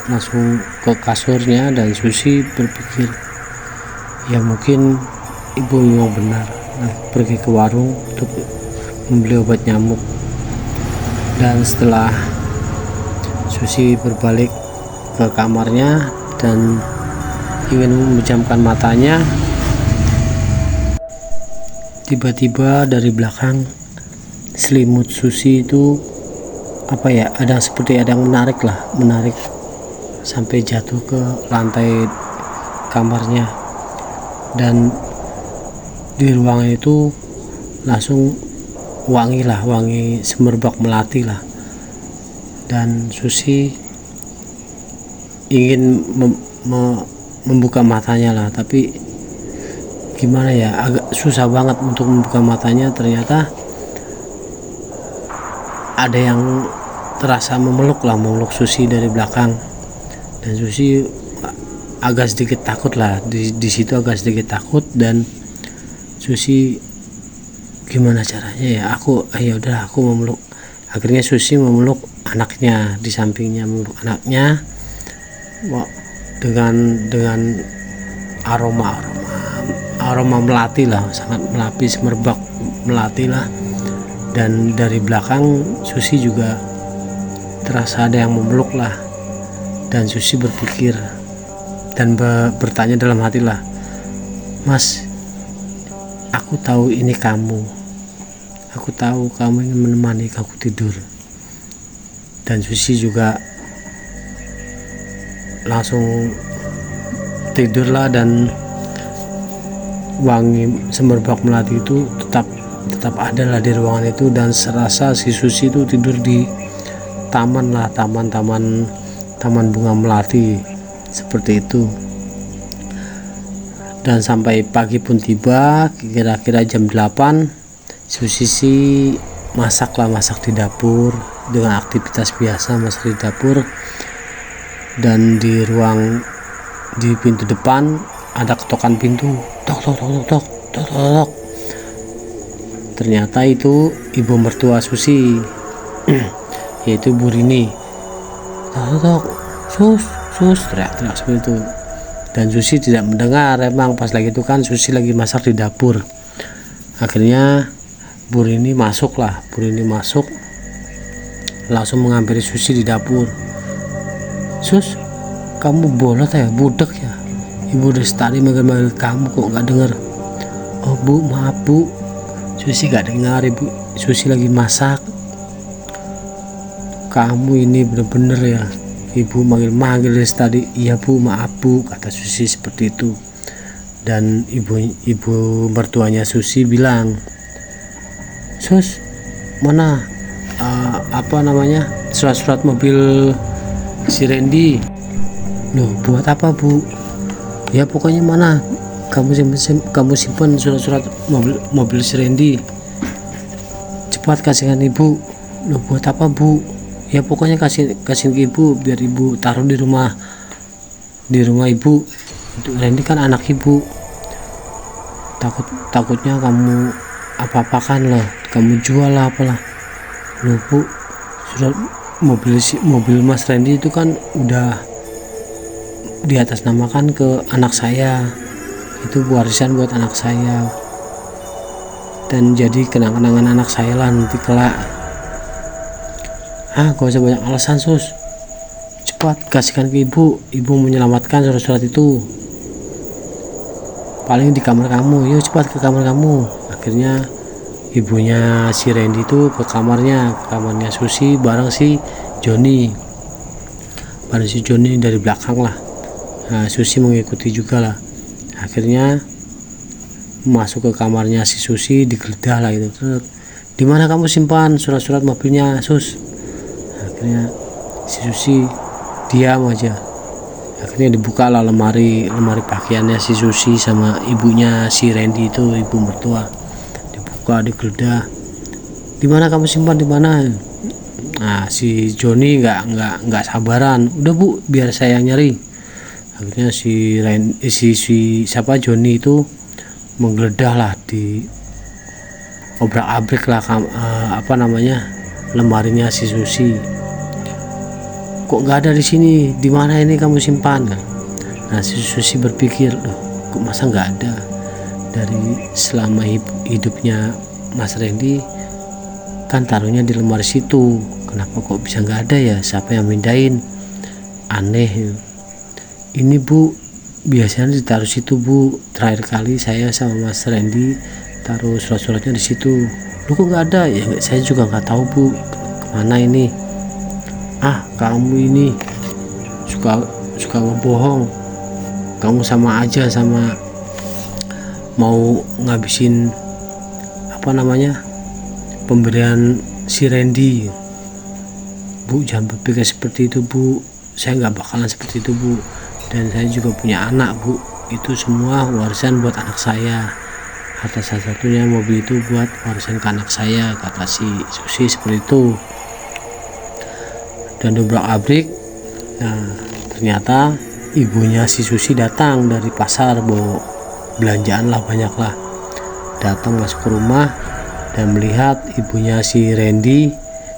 langsung ke kasurnya, dan Susi berpikir, ya mungkin ibu memang benar. Pergi ke warung untuk membeli obat nyamuk. Dan setelah Susi berbalik ke kamarnya dan ingin memejamkan matanya, tiba-tiba dari belakang selimut Susi itu ada yang menarik sampai jatuh ke lantai kamarnya. Dan di ruangan itu langsung wangi semerbak melati lah. Dan Susi ingin membuka matanya lah, tapi gimana ya, agak susah banget untuk membuka matanya. Ternyata ada yang terasa memeluk Susi dari belakang, dan Susi agak sedikit takut lah di situ, agak sedikit takut. Dan Susi, gimana caranya ya, aku memeluk. Akhirnya Susi memeluk anaknya di sampingnya, dengan aroma melati lah, sangat melapis, merebak melati lah. Dan dari belakang Susi juga terasa ada yang memeluk lah. Dan Susi berpikir dan bertanya dalam hati lah, Mas, aku tahu ini kamu, aku tahu kamu ingin menemani aku tidur. Dan Susi juga langsung tidurlah, dan wangi semerbak melati itu tetap ada lah di ruangan itu. Dan serasa si Susi itu tidur di taman bunga melati seperti itu. Dan sampai pagi pun tiba, kira-kira jam 8, Susi masak di dapur dengan aktivitas biasa, masak di dapur. Dan di pintu depan ada ketokan pintu, tok. Ternyata itu ibu mertua Susi, yaitu Bu Rini. Tok, sus, teriak seperti itu. Dan Susi tidak mendengar, emang pas lagi itu kan Susi lagi masak di dapur. Akhirnya Bu Rini masuk, langsung menghampiri Susi di dapur. Sus, kamu bolot ya, budak ya? Ibu dari tadi manggil-manggil kamu kok nggak dengar. Oh bu, maaf bu, Susi nggak dengar, ibu Susi lagi masak. Kamu ini bener-bener ya, ibu manggil-manggil dari tadi. Iya bu, maaf bu, kata Susi seperti itu. Dan ibu mertuanya Susi bilang, Sus, mana surat-surat mobil si Randy? Loh, buat apa bu? Ya pokoknya mana kamu simpan surat-surat mobil si Randy, cepat kasihkan ibu. Loh, buat apa bu? Ya pokoknya kasih ke ibu biar ibu taruh di rumah ibu. Untuk Randy kan anak ibu, takutnya kamu apa-apakan lah, kamu jual lah apalah. Loh bu, surat mobil Mas Randy itu kan udah di atas namakan ke anak saya, itu warisan buat anak saya, dan jadi kenang-kenangan anak saya lah nanti kelak. Gak usah banyak alasan Sus, cepat kasihkan ke ibu menyelamatkan surat-surat itu, paling di kamar kamu. Yuk cepat ke kamar kamu. Akhirnya ibunya si Randy itu ke kamarnya Susi bareng si Joni dari belakang lah. Nah, Susi mengikuti juga lah. Akhirnya masuk ke kamarnya si Susi, digeledah lah itu. Di mana kamu simpan surat-surat mobilnya Sus? Akhirnya si Susi diam aja. Akhirnya dibuka lah lemari pakaiannya si Susi sama ibunya si Randy itu, ibu mertua. Dibuka, digeledah. Di mana kamu simpan, di mana? Nah, si Joni nggak sabaran. Udah bu, biar saya yang nyari. Akhirnya si Joni itu menggeledah lah, di obrak-abrik lah lemarinya si Susi. Kok nggak ada di sini? Di mana ini kamu simpan? Nah, si Susi berpikir, loh, kok masa nggak ada? Dari selama hidupnya Mas Randy kan taruhnya di lemari situ. Kenapa kok bisa nggak ada ya? Siapa yang mindahin? Aneh. Ini bu, biasanya ditaruh situ bu. Terakhir kali saya sama Mas Randy taruh surat-suratnya di situ. Lu kok nggak ada? Ya saya juga nggak tahu bu, kemana ini. Kamu ini suka ngebohong. Kamu sama aja sama mau ngabisin pemberian si Randy. Bu, jangan berpikir seperti itu bu, saya nggak bakalan seperti itu bu, dan saya juga punya anak bu, itu semua warisan buat anak saya, harta salah satunya mobil itu buat warisan ke anak saya, kata si Susi seperti itu. Dan dobrak-abrik, nah ternyata ibunya si Susi datang dari pasar, bawa belanjaan lah, banyak lah, datang masuk ke rumah dan melihat ibunya si Randy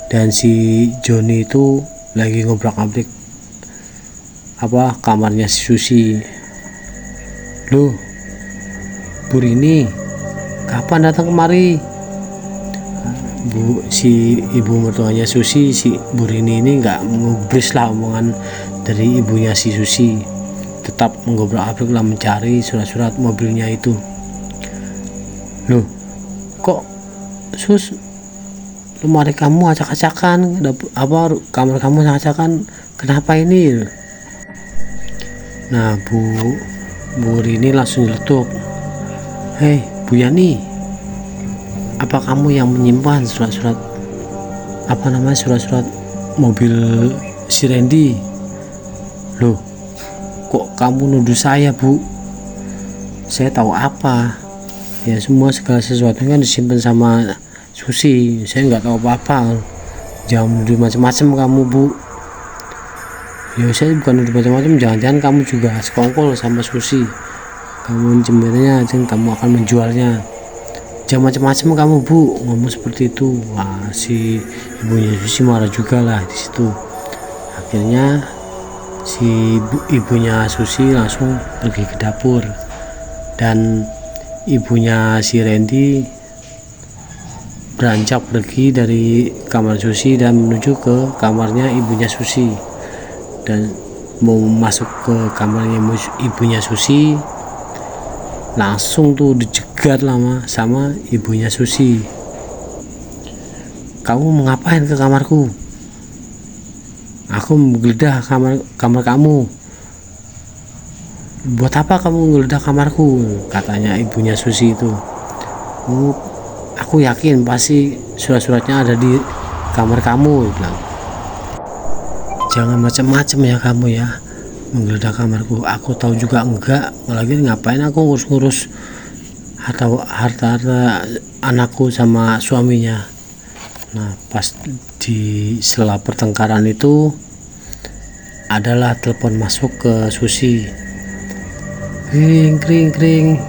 dan si Joni itu lagi ngobrak-abrik kamarnya si Susi. Loh, Bu Rini kapan datang kemari? Si ibu mertuanya Susi, si Bu Rini ini nggak mengubris lah omongan dari ibunya si Susi, tetap menggobrak-abrik lah mencari surat-surat mobilnya itu. Loh, kok Sus, lemari kamu acak-acakan, kamar kamu acak-acakan, kenapa ini? Nah, Bu Rini langsung nyeletuk, hei Bu Yani, apa kamu yang menyimpan surat-surat mobil si Randy? Loh, kok kamu nuduh saya bu? Saya tahu apa? Ya segala sesuatu kan disimpan sama Susi, saya nggak tahu apa-apa. Jangan nuduh macam-macam kamu bu. Ya saya bukan nuduh macam-macam, jangan-jangan kamu juga sekongkol sama Susi, kamu mencembernya, kamu akan menjualnya. Jangan macam-macam kamu bu, ngomong seperti itu. Wah, si ibunya Susi marah juga lah di situ. Akhirnya si ibunya Susi langsung pergi ke dapur, dan ibunya si Randy beranjak pergi dari kamar Susi dan menuju ke kamarnya ibunya Susi. Dan mau masuk ke kamarnya ibunya Susi, langsung tuh dijegat lama sama ibunya Susi. "Kamu ngapain ke kamarku? Aku menggeledah kamar kamu." "Buat apa kamu menggeledah kamarku?" katanya ibunya Susi itu. "Oh, aku yakin pasti surat-suratnya ada di kamar kamu," bilang. "Jangan macam-macam ya kamu ya, menggeledah kamarku. Aku tahu juga enggak, lagi ngapain aku ngurus-ngurus harta anakku sama suaminya." Nah, pas di sela pertengkaran itu adalah telepon masuk ke Susi. Kring kring kring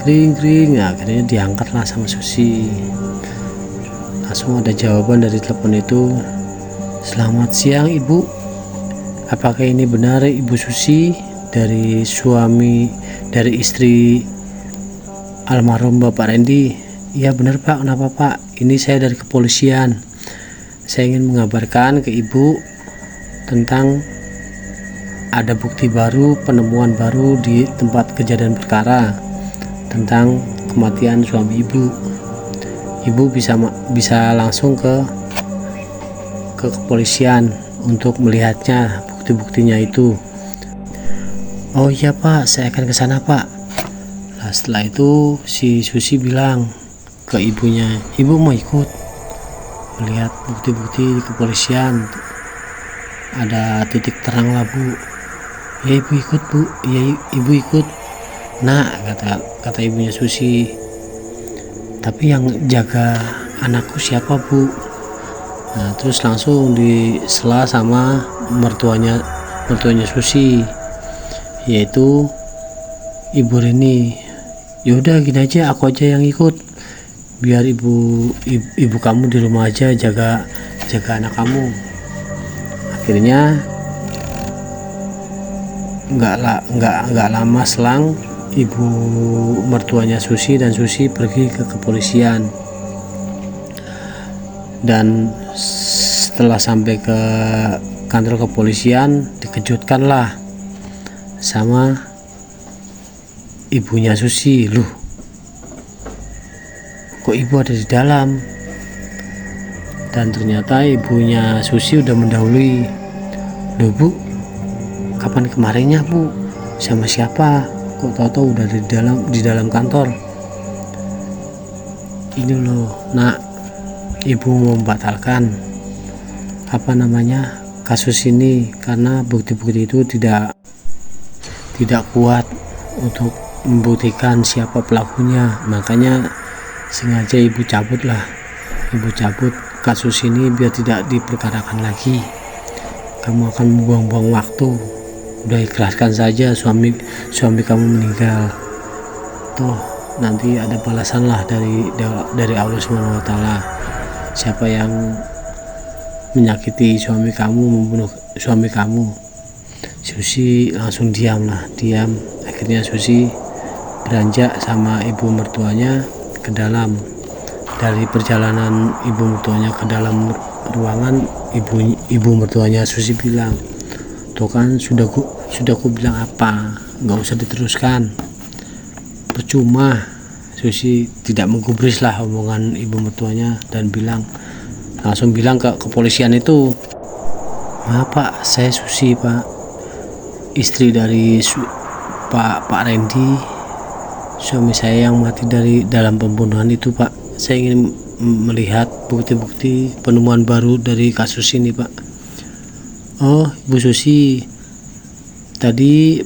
kring kring. Nah, akhirnya diangkatlah sama Susi. Langsung ada jawaban dari telepon itu. "Selamat siang Ibu. Apakah ini benar Ibu Susi dari istri almarhum Bapak Randy?" "Iya benar Pak, kenapa Pak?" "Ini saya dari kepolisian. Saya ingin mengabarkan ke Ibu tentang ada bukti baru, penemuan baru di tempat kejadian perkara tentang kematian suami Ibu. Ibu bisa langsung ke kepolisian untuk melihatnya, bukti-buktinya itu." "Oh iya Pak, saya akan ke sana Pak." Nah, setelah itu si Susi bilang ke ibunya, "Ibu mau ikut melihat bukti-bukti di kepolisian, ada titik terang lah Bu." "Ya Ibu ikut Bu." "Ya Ibu ikut." "Nah," kata ibunya Susi, "tapi yang jaga anakku siapa Bu?" Nah, terus langsung disela sama mertuanya Susi, yaitu Ibu Rini. "Yaudah gini aja, aku aja yang ikut, biar ibu kamu di rumah aja jaga anak kamu." Akhirnya nggak lama selang ibu mertuanya Susi dan Susi pergi ke kepolisian. Dan setelah sampai ke kantor kepolisian, dikejutkanlah sama ibunya Susi. "Loh, kok ibu ada di dalam?" Dan ternyata ibunya Susi udah mendahului. "Loh Bu, kapan kemarinnya Bu? Sama siapa? Kok tahu-tahu udah di dalam kantor?" "Ini loh Nak, Ibu mau membatalkan kasus ini karena bukti-bukti itu tidak kuat untuk membuktikan siapa pelakunya. Makanya sengaja Ibu cabut kasus ini biar tidak diperkarakan lagi. Kamu akan membuang-buang waktu. Udah ikhlaskan saja suami kamu meninggal. Toh nanti ada balasan lah dari Allah SWT. Siapa yang menyakiti suami kamu, membunuh suami kamu." Susi langsung diam. Akhirnya Susi beranjak sama ibu mertuanya ke dalam. Dari perjalanan ibu mertuanya ke dalam ruangan, ibu mertuanya Susi bilang, "Tuh kan sudah ku bilang apa, nggak usah diteruskan, percuma." Susi tidak menggubris lah omongan ibu mertuanya dan langsung bilang ke kepolisian itu, "Maaf Pak, saya Susi Pak, istri dari Pak Randy, suami saya yang mati dalam pembunuhan itu Pak. Saya ingin melihat bukti-bukti penemuan baru dari kasus ini Pak." "Oh Bu Susi, tadi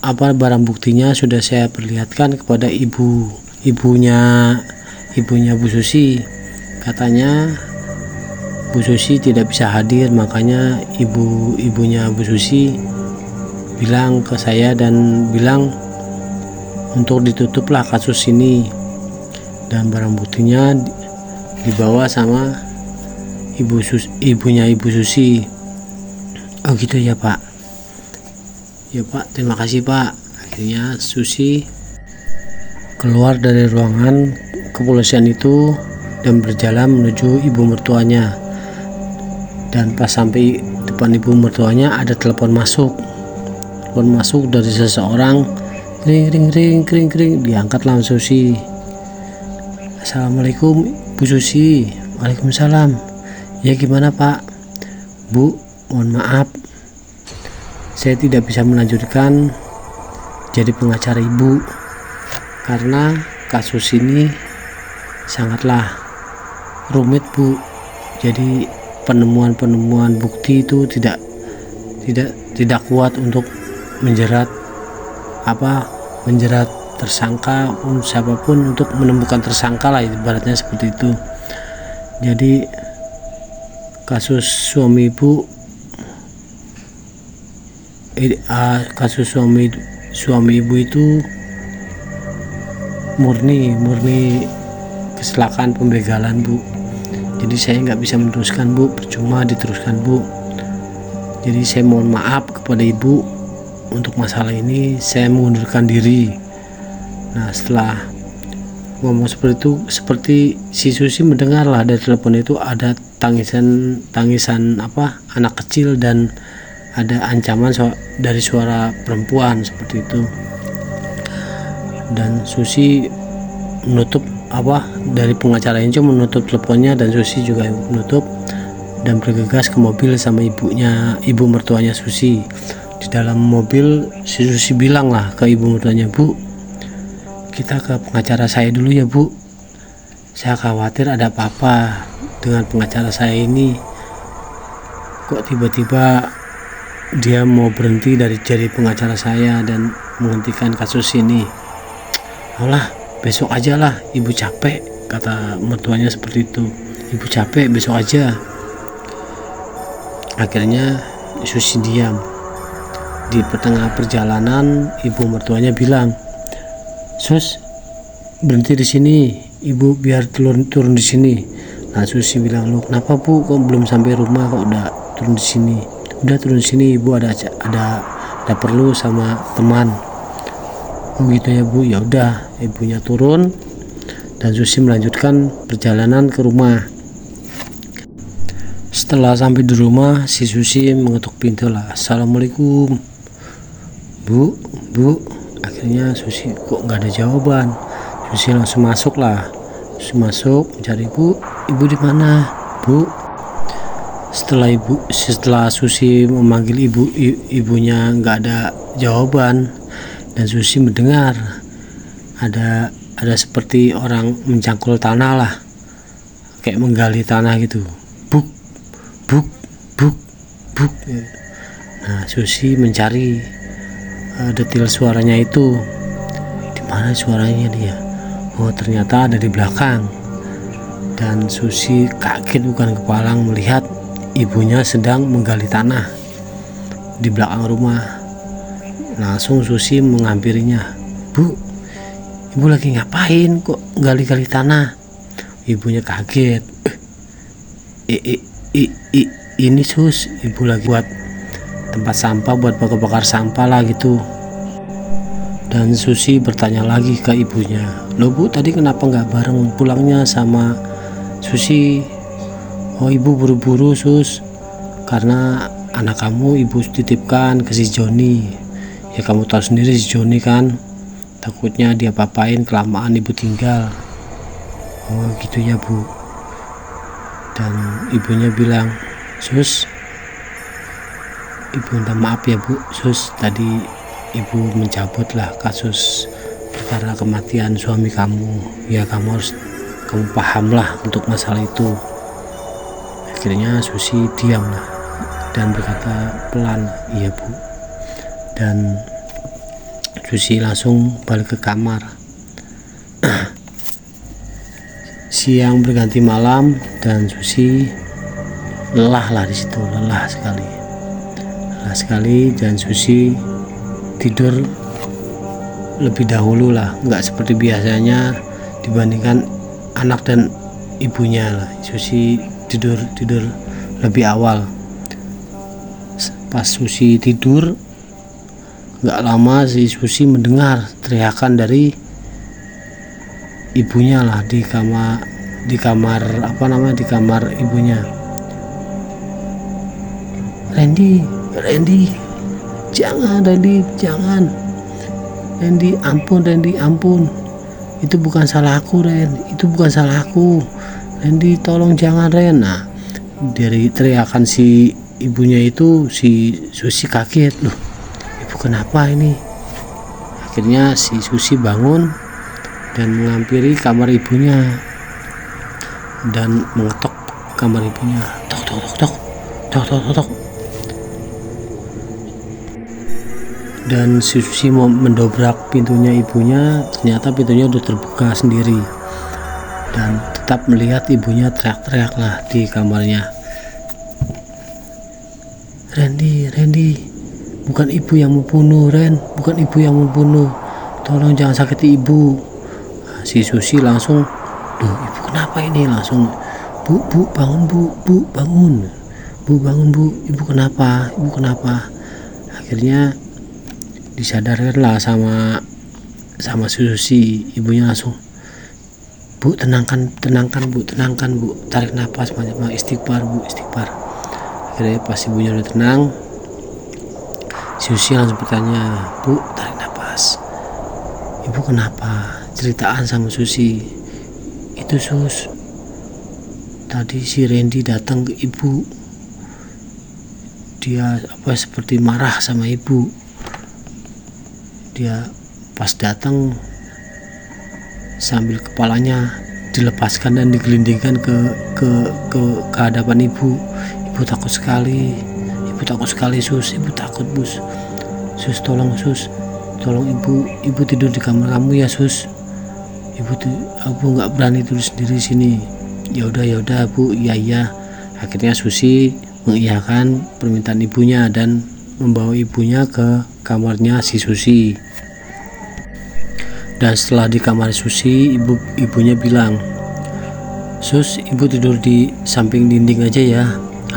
barang buktinya sudah saya perlihatkan kepada ibunya Bu Susi. Katanya Bu Susi tidak bisa hadir, makanya ibunya Bu Susi bilang ke saya dan bilang untuk ditutuplah kasus ini, dan barang buktinya dibawa sama ibunya Ibu Susi." "Oh gitu ya Pak." "Ya Pak, terima kasih Pak." Akhirnya Susi keluar dari ruangan kepolisian itu dan berjalan menuju ibu mertuanya. Dan pas sampai depan ibu mertuanya ada telepon masuk. telepon masuk dari seseorang. Ring ring ring ring ring, diangkat langsung Susi. Assalamualaikum Bu Susi. Waalaikumsalam. Ya gimana Pak? Bu, mohon maaf, saya tidak bisa melanjutkan jadi pengacara Ibu karena kasus ini sangatlah rumit Bu. Jadi penemuan bukti itu tidak kuat untuk menjerat tersangka siapapun, untuk menemukan tersangka lah, ibaratnya seperti itu. Jadi kasus suami Ibu Ibu itu murni kecelakaan pembegalan Bu. Jadi saya nggak bisa meneruskan Bu, percuma diteruskan Bu. Jadi saya mohon maaf kepada Ibu untuk masalah ini, saya mengundurkan diri. Nah, setelah ngomong seperti itu, seperti si Susi mendengar lah dari telepon itu ada tangisan anak kecil dan ada ancaman dari suara perempuan seperti itu. Dan Susi menutup dari pengacara ini menutup teleponnya, dan Susi juga menutup dan bergegas ke mobil sama ibu mertuanya Susi. Di dalam mobil si Susi bilang lah ke ibu mertuanya, Bu, kita ke pengacara saya dulu ya Bu, saya khawatir ada apa-apa dengan pengacara saya ini, kok tiba-tiba dia mau berhenti dari jadi pengacara saya dan menghentikan kasus ini. Alah, besok aja lah, ibu capek, kata mertuanya seperti itu. Ibu capek, besok aja. Akhirnya Susi diam. Di pertengahan perjalanan ibu mertuanya bilang, Sus, berhenti di sini, ibu biar turun di sini. Nah, Susi bilang, lu kenapa Bu, kok belum sampai rumah kok udah turun di sini? Udah turun di sini, ibu ada perlu sama teman. Oh gitu ya Bu, ya udah. Ibunya turun dan Susi melanjutkan perjalanan ke rumah. Setelah sampai di rumah, si Susi mengetuk pintu lah. Assalamualaikum Bu. Akhirnya Susi kok nggak ada jawaban. Susi langsung masuk lah. Susi masuk mencari ibu di mana Bu. Setelah Susi memanggil ibunya nggak ada jawaban, dan Susi mendengar ada seperti orang mencangkul tanah lah, kayak menggali tanah gitu. Buk. Nah, Susi mencari detail suaranya itu. Di mana suaranya dia? Oh, ternyata ada di belakang. Dan Susi kaget bukan kepalang melihat ibunya sedang menggali tanah di belakang rumah. Langsung Susi menghampirinya. Bu, ibu lagi ngapain kok gali-gali tanah? Ibunya kaget. Ini Sus, ibu lagi buat tempat sampah, buat bakar sampah lah gitu. Dan Susi bertanya lagi ke ibunya, loh Bu, tadi kenapa nggak bareng pulangnya sama Susi? Oh, ibu buru-buru Sus, karena anak kamu ibu titipkan ke si Joni. Ya kamu tahu sendiri si Joni kan, takutnya dia papain kelamaan ibu tinggal. Oh gitu ya Bu. Dan ibunya bilang, Sus, ibu minta maaf ya Bu, Sus, tadi ibu mencabutlah kasus perkara kematian suami kamu. Ya kamu pahamlah untuk masalah itu. Akhirnya Susi diam lah dan berkata pelan, iya Bu. Dan Susi langsung balik ke kamar. Siang berganti malam dan Susi lelah di situ, lelah sekali, dan Susi tidur lebih dahulu lah, nggak seperti biasanya dibandingkan anak dan ibunya lah. Susi tidur lebih awal. Pas Susi tidur, nggak lama si Susi mendengar teriakan dari ibunya lah di kamar ibunya. Randy, jangan Randy, jangan Randy, ampun Randy, ampun, itu bukan salahku Ren, itu bukan salahku Randy, tolong jangan Ren. Nah, dari teriakan si ibunya itu si Susi kaget, loh ibu kenapa ini. Akhirnya si Susi bangun dan menghampiri kamar ibunya dan mengetok kamar ibunya, tok tok tok tok tok tok tok, tok. Dan si Susi mau mendobrak pintunya ibunya, ternyata pintunya udah terbuka sendiri dan tetap melihat ibunya teriak-teriak lah di kamarnya. Randy, bukan ibu yang membunuh Ren, bukan ibu yang membunuh, tolong jangan sakiti ibu. Nah, si Susi langsung, duh ibu kenapa ini, langsung bu bangun bu bangun bu, ibu kenapa. Akhirnya disadarkan lah sama Susi, ibunya langsung, bu tenangkan bu, tarik nafas banyak, istighfar bu, istighfar. Akhirnya pas ibunya udah tenang, Susi langsung bertanya, bu tarik nafas, ibu kenapa, ceritaan sama Susi. Itu Sus, tadi si Randy datang ke ibu, dia seperti marah sama ibu. Dia pas datang sambil kepalanya dilepaskan dan digelindingkan ke hadapan ibu. Ibu takut sekali Sus, ibu takut Bus. Sus tolong ibu tidur di kamar kamu ya Sus. Aku nggak berani tidur sendiri sini. Ya udah bu, iya. Akhirnya Susi mengiyakan permintaan ibunya dan membawa ibunya ke kamarnya si Susi. Dan setelah di kamar Susi, ibunya bilang, Sus, ibu tidur di samping dinding aja ya,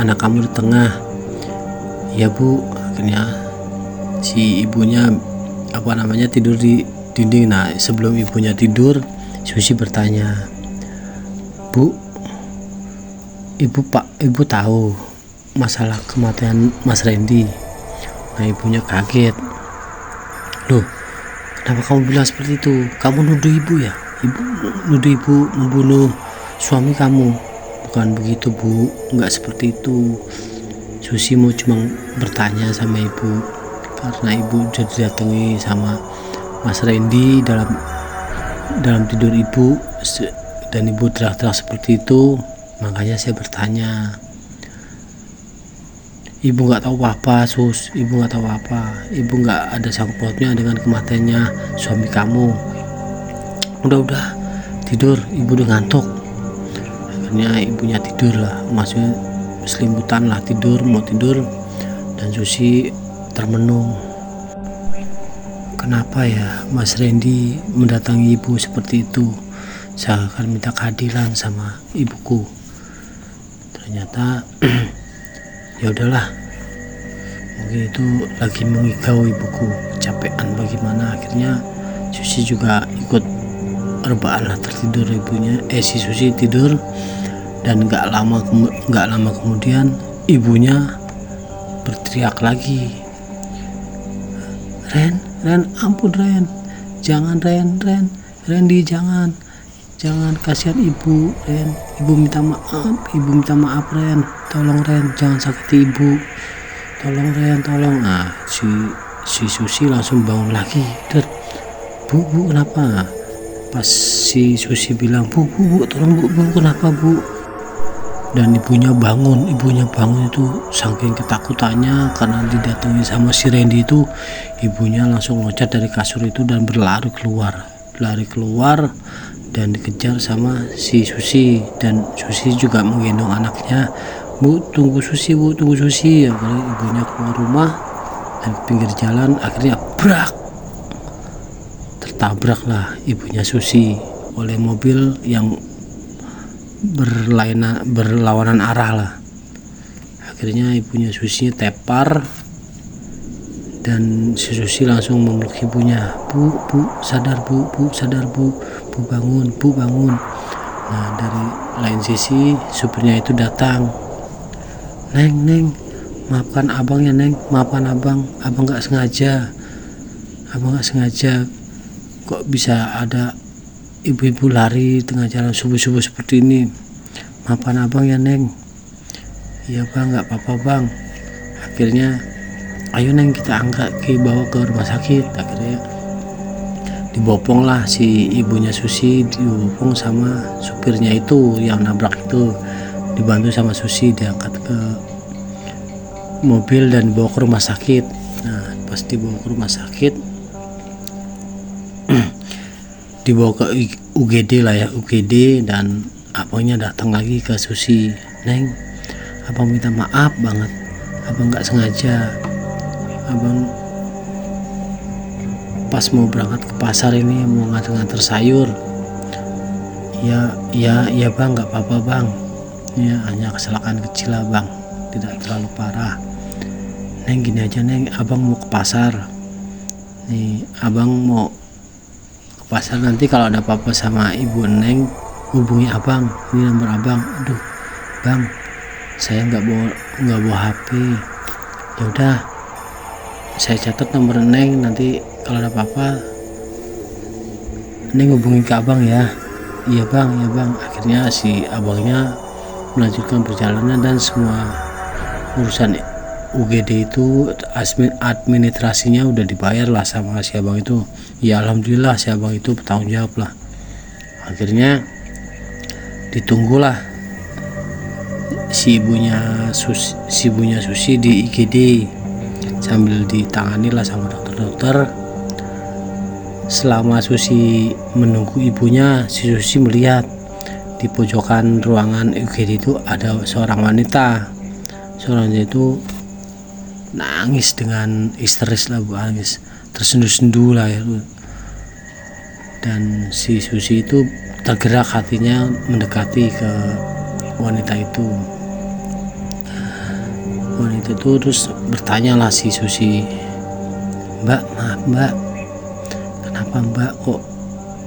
anak kamu di tengah. Ya bu. Akhirnya si ibunya tidur di dinding. Nah, sebelum ibunya tidur, Susi bertanya, bu, ibu tahu masalah kematian Mas Randy? Nah, ibunya kaget, loh kenapa kamu bilang seperti itu, kamu nuduh ibu ya, nuduh ibu membunuh suami kamu. Bukan begitu bu, nggak seperti itu. Susi mau cuma bertanya sama ibu, karena ibu sudah didatangi sama Mas Randy dalam tidur ibu, dan ibu teriak-teriak seperti itu, makanya saya bertanya. Ibu nggak tahu apa-apa Sus, ibu nggak tahu apa, ibu nggak ada sangkut pautnya dengan kematiannya suami kamu. Udah tidur, ibu udah ngantuk. Akhirnya ibunya tidur lah, maksudnya selimutan lah, mau tidur. Dan Susi termenung, kenapa ya Mas Randy mendatangi ibu seperti itu, saya akan minta keadilan sama ibuku. Ternyata ya udahlah, mungkin itu lagi mengigau ibuku, kecapean bagaimana. Akhirnya Susi juga ikut rebahan lah, tertidur ibunya. Si Susi tidur, dan nggak lama kemudian ibunya berteriak lagi, Ren, ampun Ren, jangan Randy, jangan kasihan ibu Ren, ibu minta maaf Ren, tolong Ren, jangan sakiti ibu, tolong Ren, tolong. Nah, si Susi langsung bangun lagi, bu kenapa? Pas si Susi bilang, bu tolong bu, kenapa bu? Dan ibunya bangun itu saking ketakutannya karena didatangi sama si Randy itu. Ibunya langsung loncat dari kasur itu dan berlari keluar dan dikejar sama si Susi. Dan Susi juga menggendong anaknya, bu tunggu Susi. Akhirnya ibunya keluar rumah dan pinggir jalan, akhirnya tertabraklah ibunya Susi oleh mobil yang berlawanan arah lah. Akhirnya ibunya Susi tepar, dan si Susi langsung memeluk ibunya, bu sadar bu, bangun. Nah, dari lain sisi supirnya itu datang, neng maafkan abang ya Neng, maafkan abang nggak sengaja, kok bisa ada ibu-ibu lari tengah jalan subuh-subuh seperti ini. Maafkan abang ya Neng. Iya bang, nggak apa-apa bang. Akhirnya ayo Neng kita angkat, bawa ke rumah sakit. Akhirnya dibopong lah si ibunya Susi, dibopong sama supirnya itu yang nabrak itu, dibantu sama Susi diangkat ke mobil dan dibawa ke rumah sakit. Nah pas dibawa ke rumah sakit dibawa ke UGD lah ya, UGD, dan abangnya datang lagi ke Susi. Neng, abang minta maaf banget, abang nggak sengaja, abang pas mau berangkat ke pasar ini mau nganter sayur. Ya bang, nggak apa-apa bang, ya hanya kecelakaan kecil lah bang, tidak terlalu parah. Neng gini aja Neng, abang mau ke pasar nih, abang mau ke pasar, nanti kalau ada apa-apa sama ibu Neng hubungi abang, ini nomor abang. Aduh bang, saya nggak bawa HP. Ya udah, saya catat nomor Neng, nanti kalau ada apa-apa Neng hubungi ke abang ya. Iya bang. Akhirnya si abangnya melanjutkan perjalanan dan semua urusan UGD itu administrasinya udah dibayar lah sama si abang itu. Ya alhamdulillah si abang itu bertanggung jawab lah. Akhirnya ditunggulah si ibunya Susi di IGD sambil ditangani lah sama dokter-dokter. Selama Susi menunggu ibunya, si Susi melihat di pojokan ruangan UGD itu ada seorang wanita. Seorang itu nangis dengan histeris lah, nangis tersendu-sendu lah ya. Dan si Susi itu tergerak hatinya mendekati ke wanita itu. Wanita itu terus bertanya lah si Susi, Mbak, maaf Mbak, kenapa Mbak kok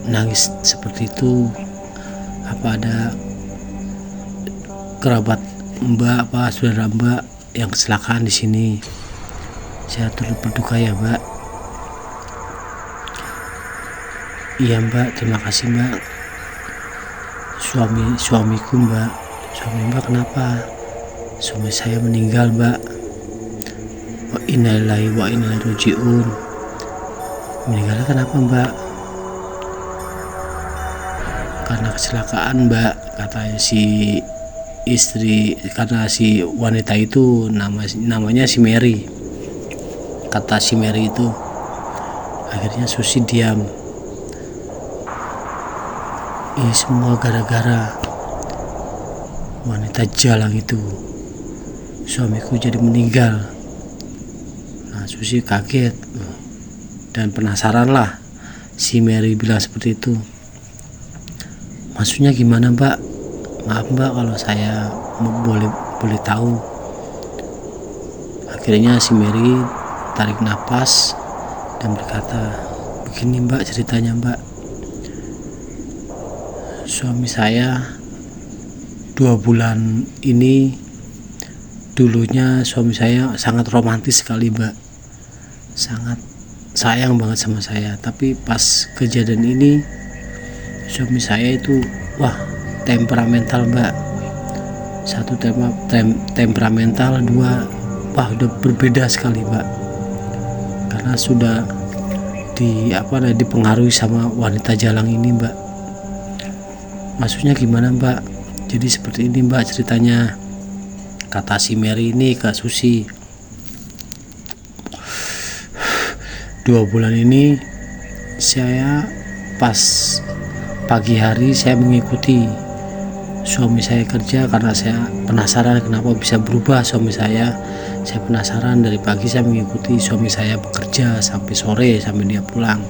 nangis seperti itu? Apa ada kerabat Mbak, apa saudara Mbak yang kecelakaan di sini? Saya turut berduka ya Mbak. Iya Mbak, terima kasih Mbak. Suamiku Mbak. Suami Mbak kenapa? Suami saya meninggal Mbak. Wa inna lillahi wa inna ilaihi raji'un. Meninggalnya kenapa Mbak? Karena kecelakaan Mbak, katanya si istri, karena si wanita itu namanya si Mary, kata si Mary itu. Akhirnya Susi diam. Ini semua gara-gara wanita jalang itu, suamiku jadi meninggal. Nah Susi kaget dan penasaran lah. Si Mary bilang seperti itu. Maksudnya gimana Mbak? Maaf Mbak kalau saya boleh tahu. Akhirnya si Mary tarik nafas dan berkata, begini Mbak ceritanya Mbak. Suami saya 2 bulan ini, dulunya suami saya sangat romantis sekali Mbak, sangat sayang banget sama saya. Tapi pas kejadian ini suami saya itu temperamental Mbak. Satu temperamental, 2 udah berbeda sekali Mbak, karena sudah dipengaruhi sama wanita jalang ini Mbak. Maksudnya gimana Mbak? Jadi seperti ini Mbak ceritanya, kata si Mary ini ke Susi. 2 bulan ini saya pas pagi hari saya mengikuti suami saya kerja, karena saya penasaran kenapa bisa berubah suami saya. Saya penasaran, dari pagi saya mengikuti suami saya bekerja sampai sore, sampai dia pulang.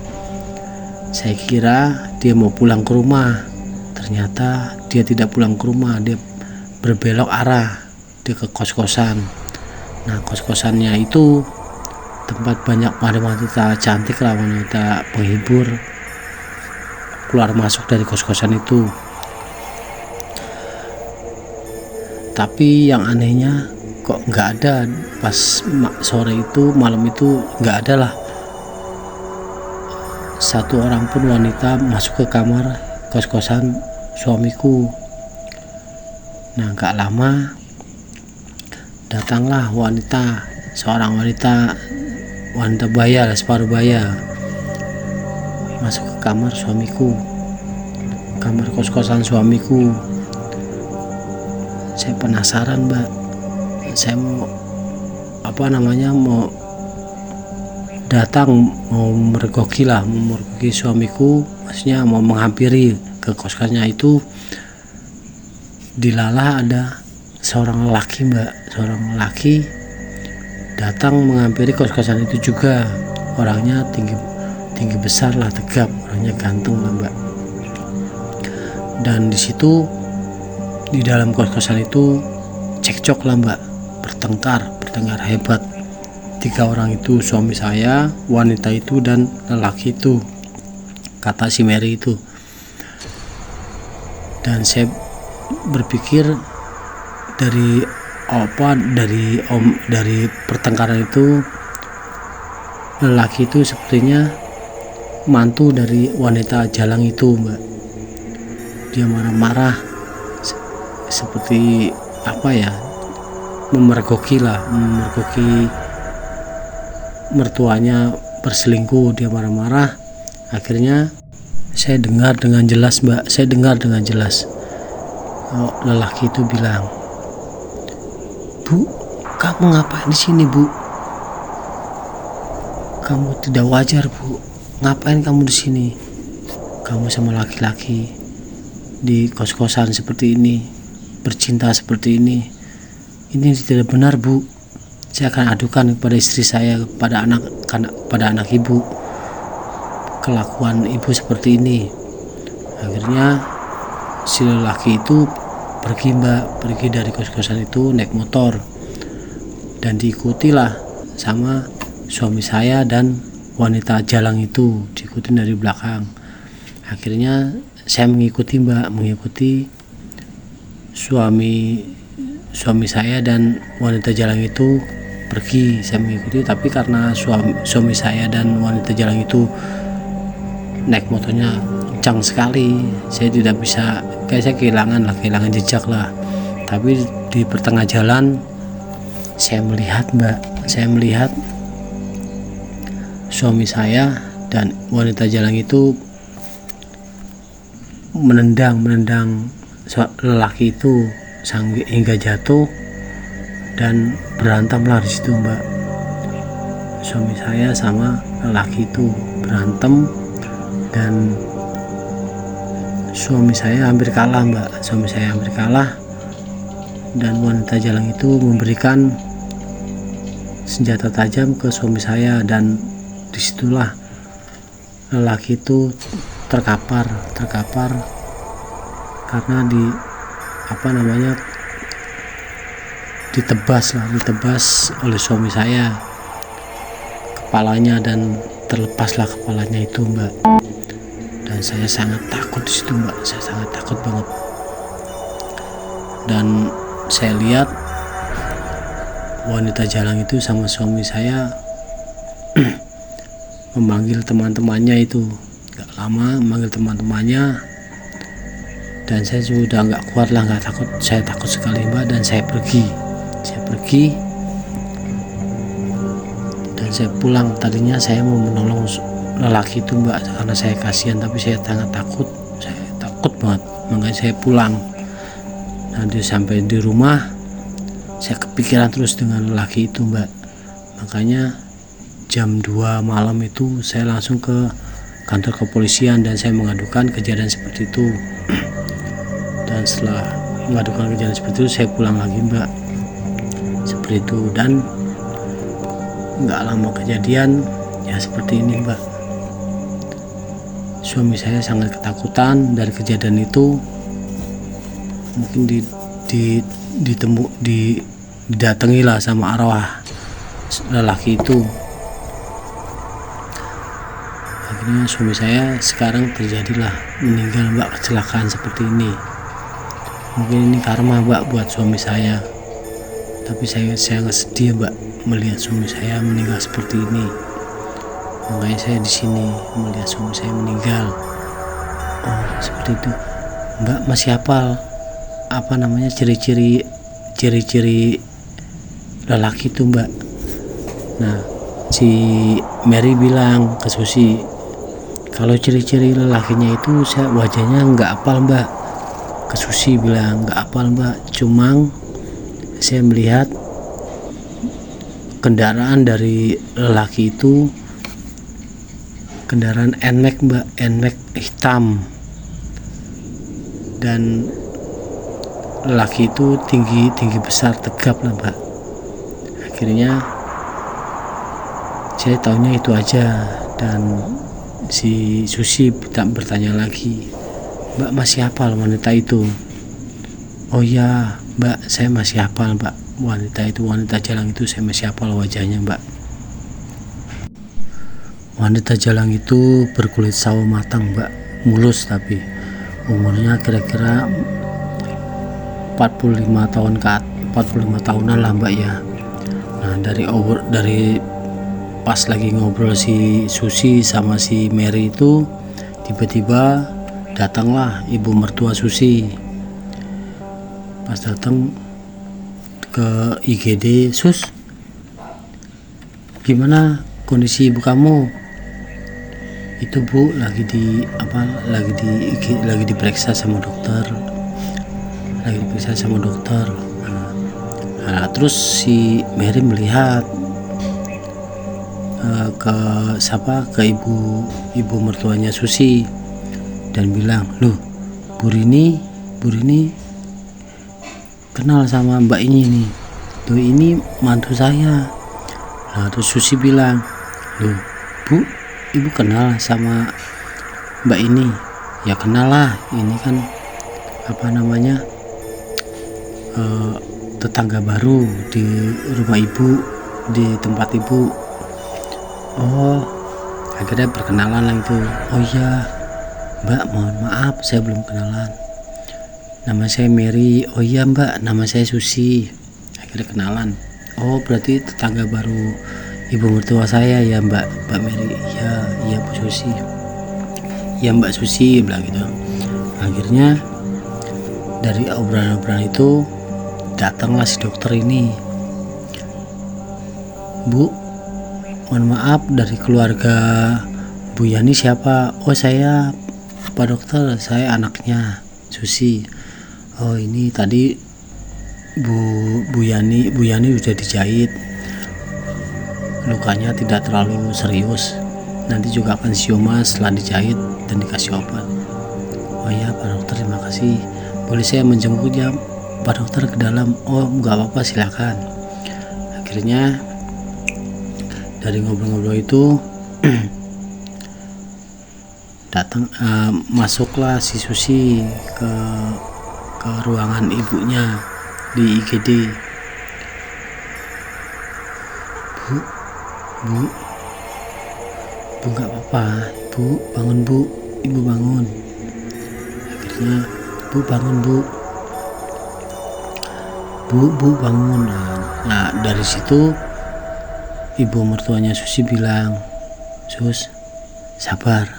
Saya kira dia mau pulang ke rumah, ternyata dia tidak pulang ke rumah, dia berbelok arah, dia ke kos-kosan. Nah kos-kosannya itu tempat banyak wanita cantik lah, wanita penghibur keluar masuk dari kos-kosan itu. Tapi yang anehnya kok nggak ada. Pas sore itu, malam itu nggak ada lah satu orang pun wanita masuk ke kamar kos-kosan suamiku. Nah, nggak lama datanglah seorang wanita baya, separuh baya, masuk ke kamar suamiku, kamar kos-kosan suamiku. Saya penasaran, Mbak. Saya mau mau datang, mau mergoki suamiku, maksudnya mau menghampiri ke kos-kosannya itu. Dilalah ada seorang lelaki, Mbak, seorang lelaki datang menghampiri kos-kosan itu juga. Orangnya tinggi besar lah, tegap, orangnya ganteng lah, Mbak. Dan di situ, di dalam kos-kosan itu cekcok lah, Mbak, bertengkar hebat. 3 orang itu, suami saya, wanita itu, dan lelaki itu, kata si Mary itu. Dan saya berpikir dari pertengkaran itu, lelaki itu sepertinya mantu dari wanita jalang itu, Mbak. Dia marah-marah, seperti memergoki mertuanya berselingkuh. Dia marah-marah. Akhirnya saya dengar dengan jelas, Mbak, lelaki itu bilang, "Bu, kamu ngapain di sini, Bu? Kamu tidak wajar, Bu. Ngapain kamu di sini? Kamu sama laki-laki di kos-kosan seperti ini, bercinta seperti ini. Ini tidak benar, Bu. Saya akan adukan kepada istri saya, pada anak ibu, kelakuan ibu seperti ini." Akhirnya si lelaki itu pergi, Mbak, dari kos-kosan itu naik motor, dan diikutilah sama suami saya dan wanita jalang itu, diikuti dari belakang. Akhirnya saya mengikuti, Mbak, suami saya dan wanita jalang itu pergi. Saya mengikuti, tapi karena suami saya dan wanita jalang itu naik motornya kencang sekali, saya tidak bisa, saya kehilangan jejak lah. Tapi di pertengah jalan saya melihat, Mbak, suami saya dan wanita jalang itu menendang lelaki itu hingga jatuh, dan berantamlah di situ, Mbak. Suami saya sama lelaki itu berantem, dan suami saya hampir kalah, Mbak. Dan wanita jalang itu memberikan senjata tajam ke suami saya, dan disitulah lelaki itu terkapar karena ditebas oleh suami saya kepalanya, dan terlepaslah kepalanya itu, Mbak. Dan saya sangat takut di situ, Mbak. Saya sangat takut banget. Dan saya lihat wanita jalang itu sama suami saya memanggil teman-temannya itu. Gak lama memanggil teman-temannya, dan saya sudah nggak kuat lah, saya takut sekali, Mbak. Dan saya pergi dan saya pulang. Tadinya saya mau menolong lelaki itu, Mbak, karena saya kasihan, tapi saya sangat takut, banget, makanya saya pulang. Nanti sampai di rumah saya kepikiran terus dengan lelaki itu, Mbak. Makanya jam 2 malam itu saya langsung ke kantor kepolisian, dan saya mengadukan kejadian seperti itu. Dan setelah mengadukan kejadian seperti itu, saya pulang lagi, Mbak, seperti itu. Dan nggak lama kejadian ya seperti ini, Mbak. Suami saya sangat ketakutan dari kejadian itu. Mungkin didatangilah sama arwah lelaki itu. Akhirnya suami saya sekarang terjadilah meninggal, Mbak, kecelakaan seperti ini. Mungkin ini karma, Mbak, buat suami saya. Tapi saya sangat sedih mbak melihat suami saya meninggal seperti ini. Makanya saya di sini melihat suami saya meninggal. Oh seperti itu. Mbak masih hafal apa namanya ciri-ciri lelaki itu mbak? Nah si Mary bilang ke Susi, kalau ciri-ciri lelakinya itu saya wajahnya nggak hafal mbak. Ke Susi bilang nggak hafal mbak, cuma saya melihat kendaraan dari lelaki itu kendaraan NMAX mbak, NMAX hitam, dan lelaki itu tinggi besar, tegap lah mbak. Akhirnya saya taunya itu aja, dan si Susi tak bertanya lagi, mbak masih hafal wanita itu? Oh ya mbak, saya masih hafal mbak, wanita jalang itu saya masih hafal wajahnya mbak. Wanita jalang itu berkulit sawo matang mbak, mulus, tapi umurnya kira-kira 45 tahunan lah mbak ya. Nah dari pas lagi ngobrol si Susi sama si Mary itu, tiba-tiba datanglah ibu mertua Susi. Pas datang ke IGD, Sus, gimana kondisi ibu kamu? Itu bu lagi diperiksa sama dokter. Nah, terus si Mary melihat ke ibu mertuanya Susi dan bilang, loh Bu Rini kenal sama mbak ini nih, tuh ini mantu saya. Nah terus Susi bilang, loh Bu, ibu kenal sama mbak ini? Ya kenal lah, ini kan apa namanya tetangga baru di rumah ibu, di tempat ibu. Oh akhirnya perkenalan lah itu. Oh iya mbak, mohon maaf saya belum kenalan, nama saya Mary. Oh iya mbak, nama saya Susi. Akhirnya kenalan. Oh berarti tetangga baru ibu mertua saya ya mbak Mary? Iya Bu Susi. Ya mbak Susi bilang gitu. Akhirnya dari obrolan itu datanglah si dokter ini. Bu, mohon maaf, dari keluarga Bu Yani siapa? Oh saya Pak Dokter, saya anaknya Susi. Oh ini tadi Bu Yani udah dijahit, lukanya tidak terlalu serius, nanti juga akan sioma setelah dijahit dan dikasih obat. Oh ya Pak Dokter, terima kasih, boleh saya menjemput ya Pak Dokter ke dalam? Oh nggak apa-apa, silakan. Akhirnya dari ngobrol-ngobrol itu masuklah si Susi ke ruangan ibunya di IGD. Bu nggak apa-apa, Bu bangun Bu, ibu bangun. Akhirnya Bu bangun Bu bangun. Nah dari situ ibu mertuanya Susi bilang, Sus sabar,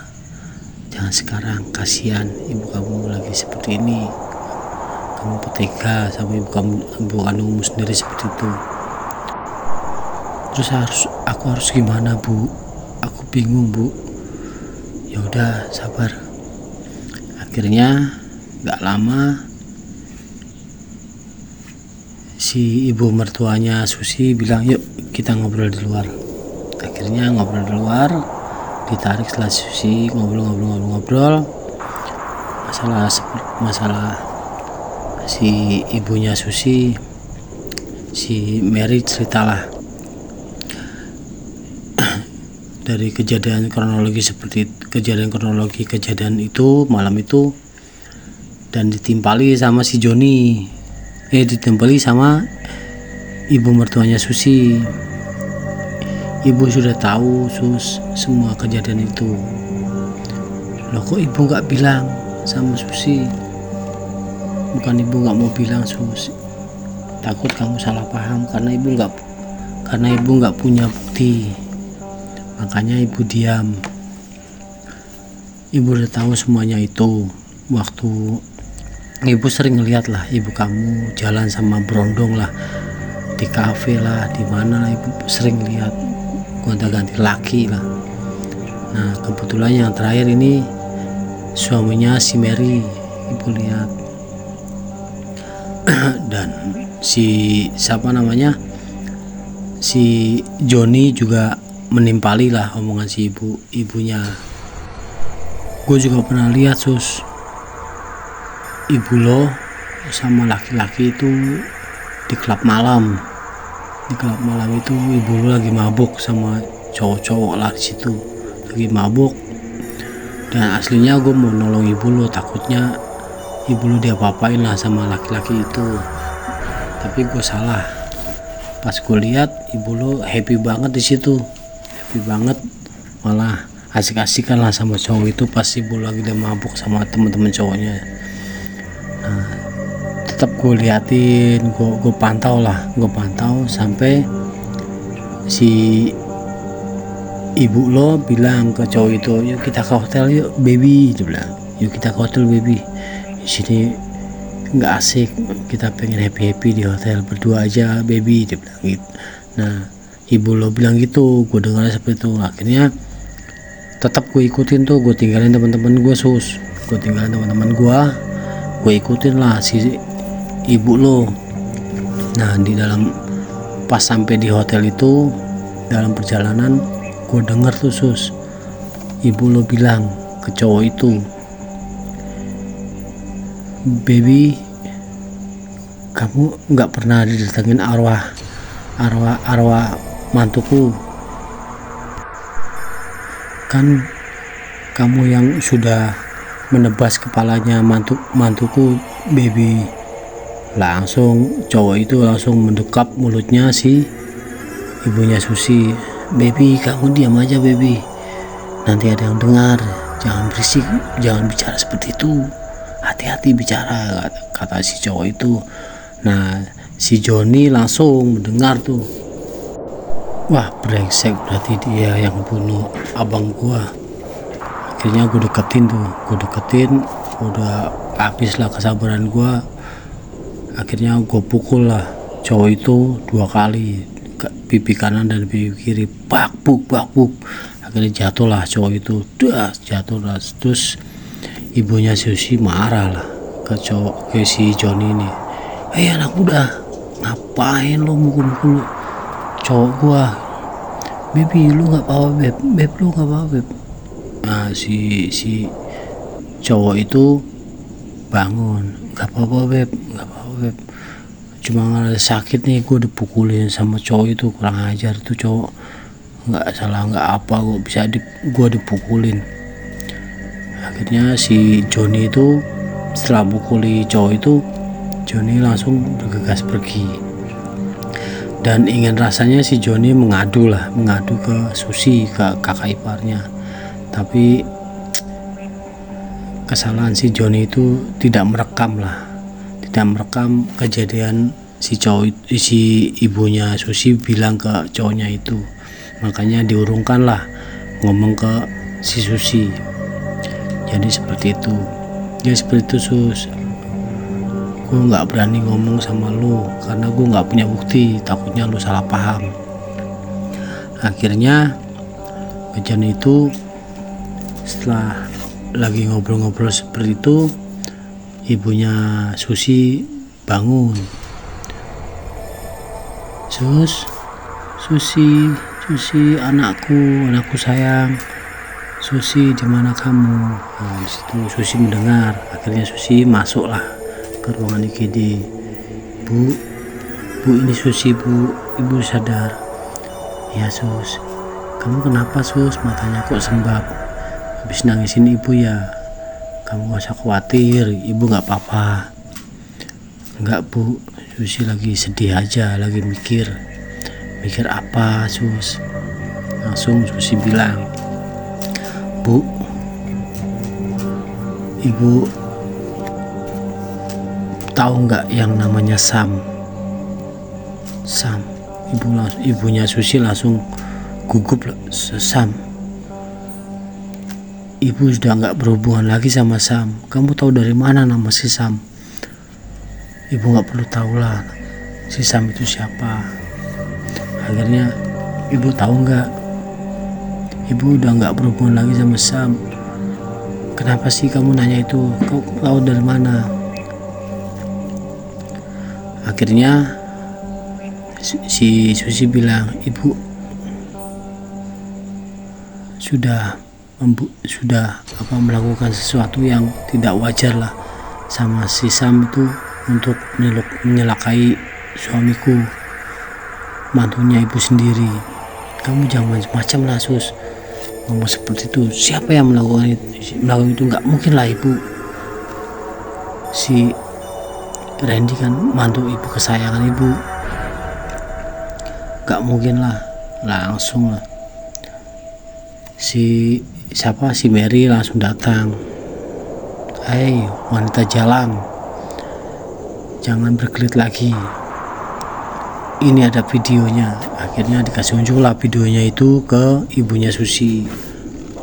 jangan sekarang, kasihan ibu kamu lagi seperti ini, kamu tega sama ibu kandungmu sendiri seperti itu. Terus aku harus gimana Bu? Aku bingung Bu. Ya udah sabar. Akhirnya nggak lama si ibu mertuanya Susi bilang, yuk kita ngobrol di luar. Akhirnya ngobrol di luar, ditarik setelah Susi ngobrol masalah si ibunya Susi. Si Mary ceritalah dari kejadian kronologi kejadian itu malam itu, dan ditimpali sama si Joni, ditimpali sama ibu mertuanya Susi. Ibu sudah tahu Sus semua kejadian itu. Loh kok ibu nggak bilang sama Susi? Bukan ibu nggak mau bilang Sus, takut kamu salah paham karena ibu nggak punya bukti, makanya ibu diam. Ibu udah tahu semuanya itu. Waktu ibu sering ngeliat lah ibu kamu jalan sama berondong lah, di kafe lah, di mana lah, ibu sering lihat gonta-ganti laki lah. Nah kebetulan yang terakhir ini suaminya si Mary, ibu lihat. Dan si Joni juga menimpali lah omongan si ibunya. Gue juga pernah lihat sus, ibu lo sama laki-laki itu di klub malam. Di klub malam itu ibu lo lagi mabuk sama cowok-cowok lah di situ, lagi mabuk. Dan aslinya gue mau nolong ibu lo, takutnya ibu lo diapa-apain lah sama laki-laki itu. Tapi gue salah. Pas gue lihat ibu lo happy banget di situ, happy banget, malah asik-asikan lah sama cowok itu pas ibu lagi udah mabuk sama teman-teman cowoknya. Nah, tetap gue liatin, gue pantau sampai si ibu lo bilang ke cowok itu, yuk kita ke hotel yuk baby, dia bilang, yuk kita ke hotel baby, di sini nggak asik, kita pengen happy di hotel berdua aja baby, dia bilang gitu. Nah ibu lo bilang gitu, gue dengar seperti itu. Akhirnya tetap gue ikutin tuh, gue tinggalin teman-teman gue sus, gue ikutin lah si ibu lo. Nah di dalam pas sampai di hotel itu, dalam perjalanan gue denger tuh sus, ibu lo bilang ke cowok itu, baby kamu nggak pernah didatengin arwah mantuku kan, kamu yang sudah menebas kepalanya mantuku baby. Langsung cowok itu langsung mendekap mulutnya si ibunya Susi. Baby kamu diam aja baby, nanti ada yang dengar, jangan berisik, jangan bicara seperti itu, hati-hati bicara, kata si cowok itu. Nah si Joni langsung mendengar tuh, wah brengsek, berarti dia yang bunuh abang gua. Akhirnya gue deketin, udah habis lah kesabaran gua. Akhirnya gue pukul lah cowok itu 2 kali, pipi kanan dan pipi kiri, bak buk. Akhirnya jatuh lah cowok itu, jatuh lah. Terus ibunya Susi marah lah ke si Joni ini, anak muda ngapain lo mukul cowok gua, baby lu nggak apa-apa beb lu nggak apa-apa beb. Nah si cowok itu bangun, nggak apa-apa beb, cuma ngerasa sakit nih, gue dipukulin sama cowok itu, kurang ajar tuh cowok, nggak salah nggak apa, gue dipukulin. Akhirnya si Joni itu setelah pukuli cowok itu, Joni langsung bergegas pergi. Dan ingin rasanya si Joni mengadu ke Susi, ke kakak iparnya. Tapi kesalahan si Joni itu tidak merekam kejadian si ibunya Susi bilang ke cowoknya itu. Makanya diurungkan lah ngomong ke si Susi. Jadi seperti itu sus, gue nggak berani ngomong sama lu karena gue nggak punya bukti, takutnya lu salah paham. Akhirnya kejadian itu, setelah lagi ngobrol-ngobrol seperti itu, ibunya Susi bangun. Susi anakku sayang, Susi di mana kamu? Nah, di situ Susi mendengar. Akhirnya Susi masuklah ke ruangan IGD. Bu ini Susi bu, ibu sadar? Ya sus. Kamu kenapa sus? Matanya kok sembab? Habis nangisin ibu ya? Kamu gak usah khawatir, ibu gak apa-apa. Enggak bu, Susi lagi sedih aja, lagi mikir apa sus? Langsung Susi bilang, Bu, ibu tahu nggak yang namanya Sam? Sam. Ibunya Susi langsung gugup. Sam, ibu sudah nggak berhubungan lagi sama Sam. Kamu tahu dari mana nama si Sam? Ibu nggak perlu tahu lah si Sam itu siapa. Akhirnya ibu tahu nggak, ibu udah nggak berhubungan lagi sama Sam. Kenapa sih kamu nanya itu? Kau tahu dari mana? Akhirnya si Susi bilang, ibu sudah melakukan sesuatu yang tidak wajar lah sama si Sam itu, untuk menyelakai suamiku, mantunya ibu sendiri. Kamu jangan macam-macam lah Sus, ngomong seperti itu. Siapa yang melakukan itu? Nggak mungkin lah ibu. Si Randy kan mantu ibu kesayangan ibu, nggak mungkin lah. Langsung lah si Mary langsung datang. Hei wanita jalang, jangan berkelit lagi, ini ada videonya. Akhirnya dikasih unjuk lah videonya itu ke ibunya Susi.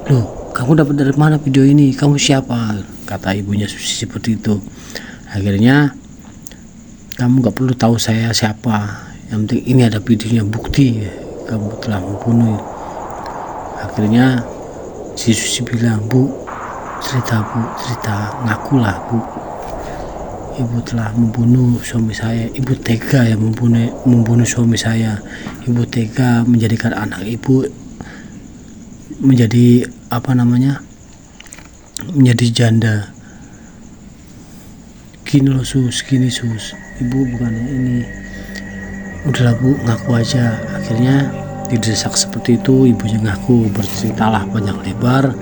Loh, kamu dapat dari mana video ini? Kamu siapa? Kata ibunya Susi seperti itu. Akhirnya, kamu gak perlu tahu saya siapa, yang penting ini ada videonya, bukti kamu telah membunuh. Akhirnya si Susi bilang, Bu, cerita, ngakulah Bu, ibu telah membunuh suami saya. Ibu tega ya membunuh suami saya. Ibu tega menjadikan anak ibu menjadi menjadi janda. Gini loh Sus, ibu bukannya ini. Udahlah Bu, ngaku aja. Akhirnya didesak seperti itu, ibunya ngaku, berceritalah panjang lebar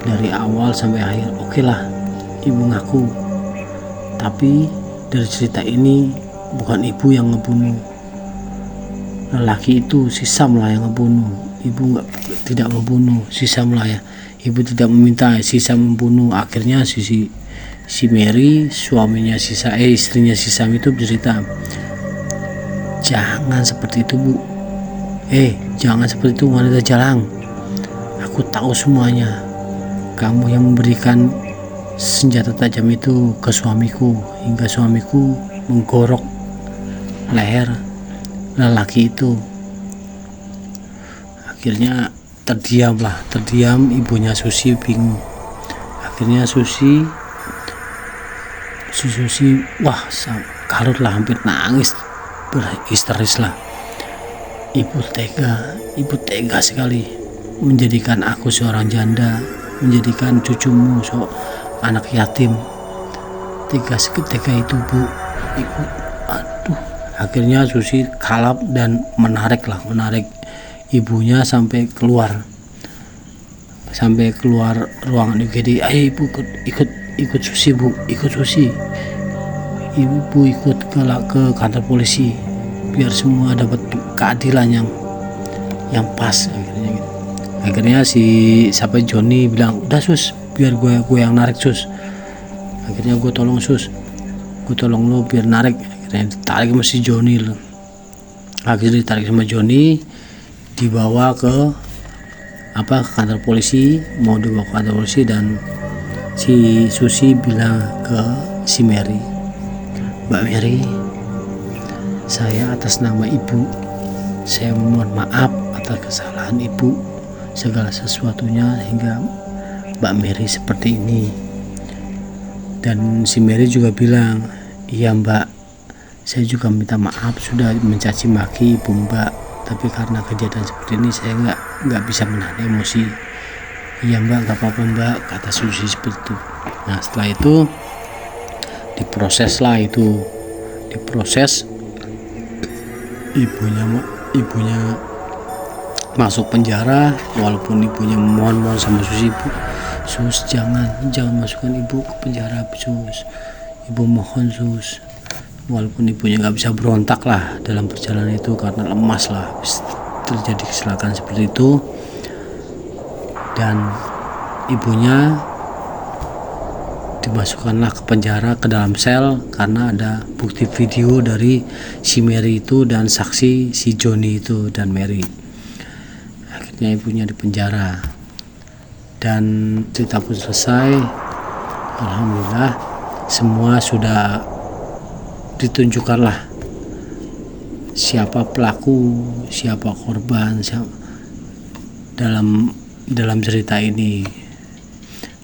dari awal sampai akhir. Oke lah, ibu ngaku. Tapi dari cerita ini bukan ibu yang ngebunuh, lelaki itu si Sam lah yang ngebunuh. Ibu tidak membunuh, si Sam lah ya. Ibu tidak meminta si Sam membunuh. Akhirnya si Mary, suaminya istrinya si Sam itu bercerita, jangan seperti itu Bu. Jangan seperti itu wanita jalang. Aku tahu semuanya. Kamu yang memberikan senjata tajam itu ke suamiku, hingga suamiku menggorok leher lelaki itu. Akhirnya terdiam ibunya Susi bingung. Akhirnya Susi wah karut lah, hampir nangis, berhisteris lah. Ibu tega sekali menjadikan aku seorang janda, menjadikan cucumu anak yatim. Tega itu Bu. Ibu, aduh. Akhirnya Susi kalap dan menarik ibunya sampai keluar ruangan UGD. Ayo Ibu ikut Susi Bu, ikut Susi. Ibu ikut ke kantor polisi biar semua dapat keadilan yang pas. Akhirnya si Johnny bilang, udah Sus, biar gue yang narik Sus. Akhirnya gue tolong lo biar narik. Akhirnya ditarik sama si Johnny lo. Akhirnya ditarik sama Johnny, dibawa ke kantor polisi, mau dibawa ke kantor polisi. Dan si Susi bilang ke si Mary, Mbak Mary, saya atas nama ibu, saya memohon maaf atas kesalahan ibu, segala sesuatunya hingga Mbak Mary seperti ini. Dan si Mary juga bilang, iya Mbak, saya juga minta maaf sudah mencaci maki ibu Mbak, tapi karena kejadian seperti ini saya nggak bisa menahan emosi. Iya Mbak, nggak apa-apa Mbak, kata Susi seperti itu. Nah setelah itu diproses ibunya masuk penjara, walaupun ibunya mohon sama Susi, Bu, Sus jangan masukkan ibu ke penjara Sus, ibu mohon Sus. Walaupun ibunya nggak bisa berontak lah dalam perjalanan itu karena lemas lah, terjadi kecelakaan seperti itu. Dan ibunya dimasukkanlah ke penjara, ke dalam sel, karena ada bukti video dari si Mary itu dan saksi si Joni itu dan Mary. Akhirnya ibunya dipenjara dan cerita pun selesai. Alhamdulillah, semua sudah ditunjukkanlah siapa pelaku, siapa korban, dalam cerita ini.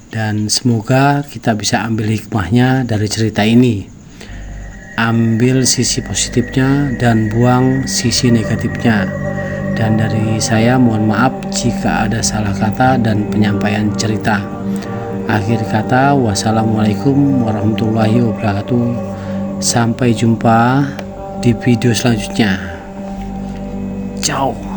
Dan semoga kita bisa ambil hikmahnya dari cerita ini, ambil sisi positifnya dan buang sisi negatifnya. Dan dari saya mohon maaf jika ada salah kata dan penyampaian cerita. Akhir kata, wassalamualaikum warahmatullahi wabarakatuh. Sampai jumpa di video selanjutnya. Ciao.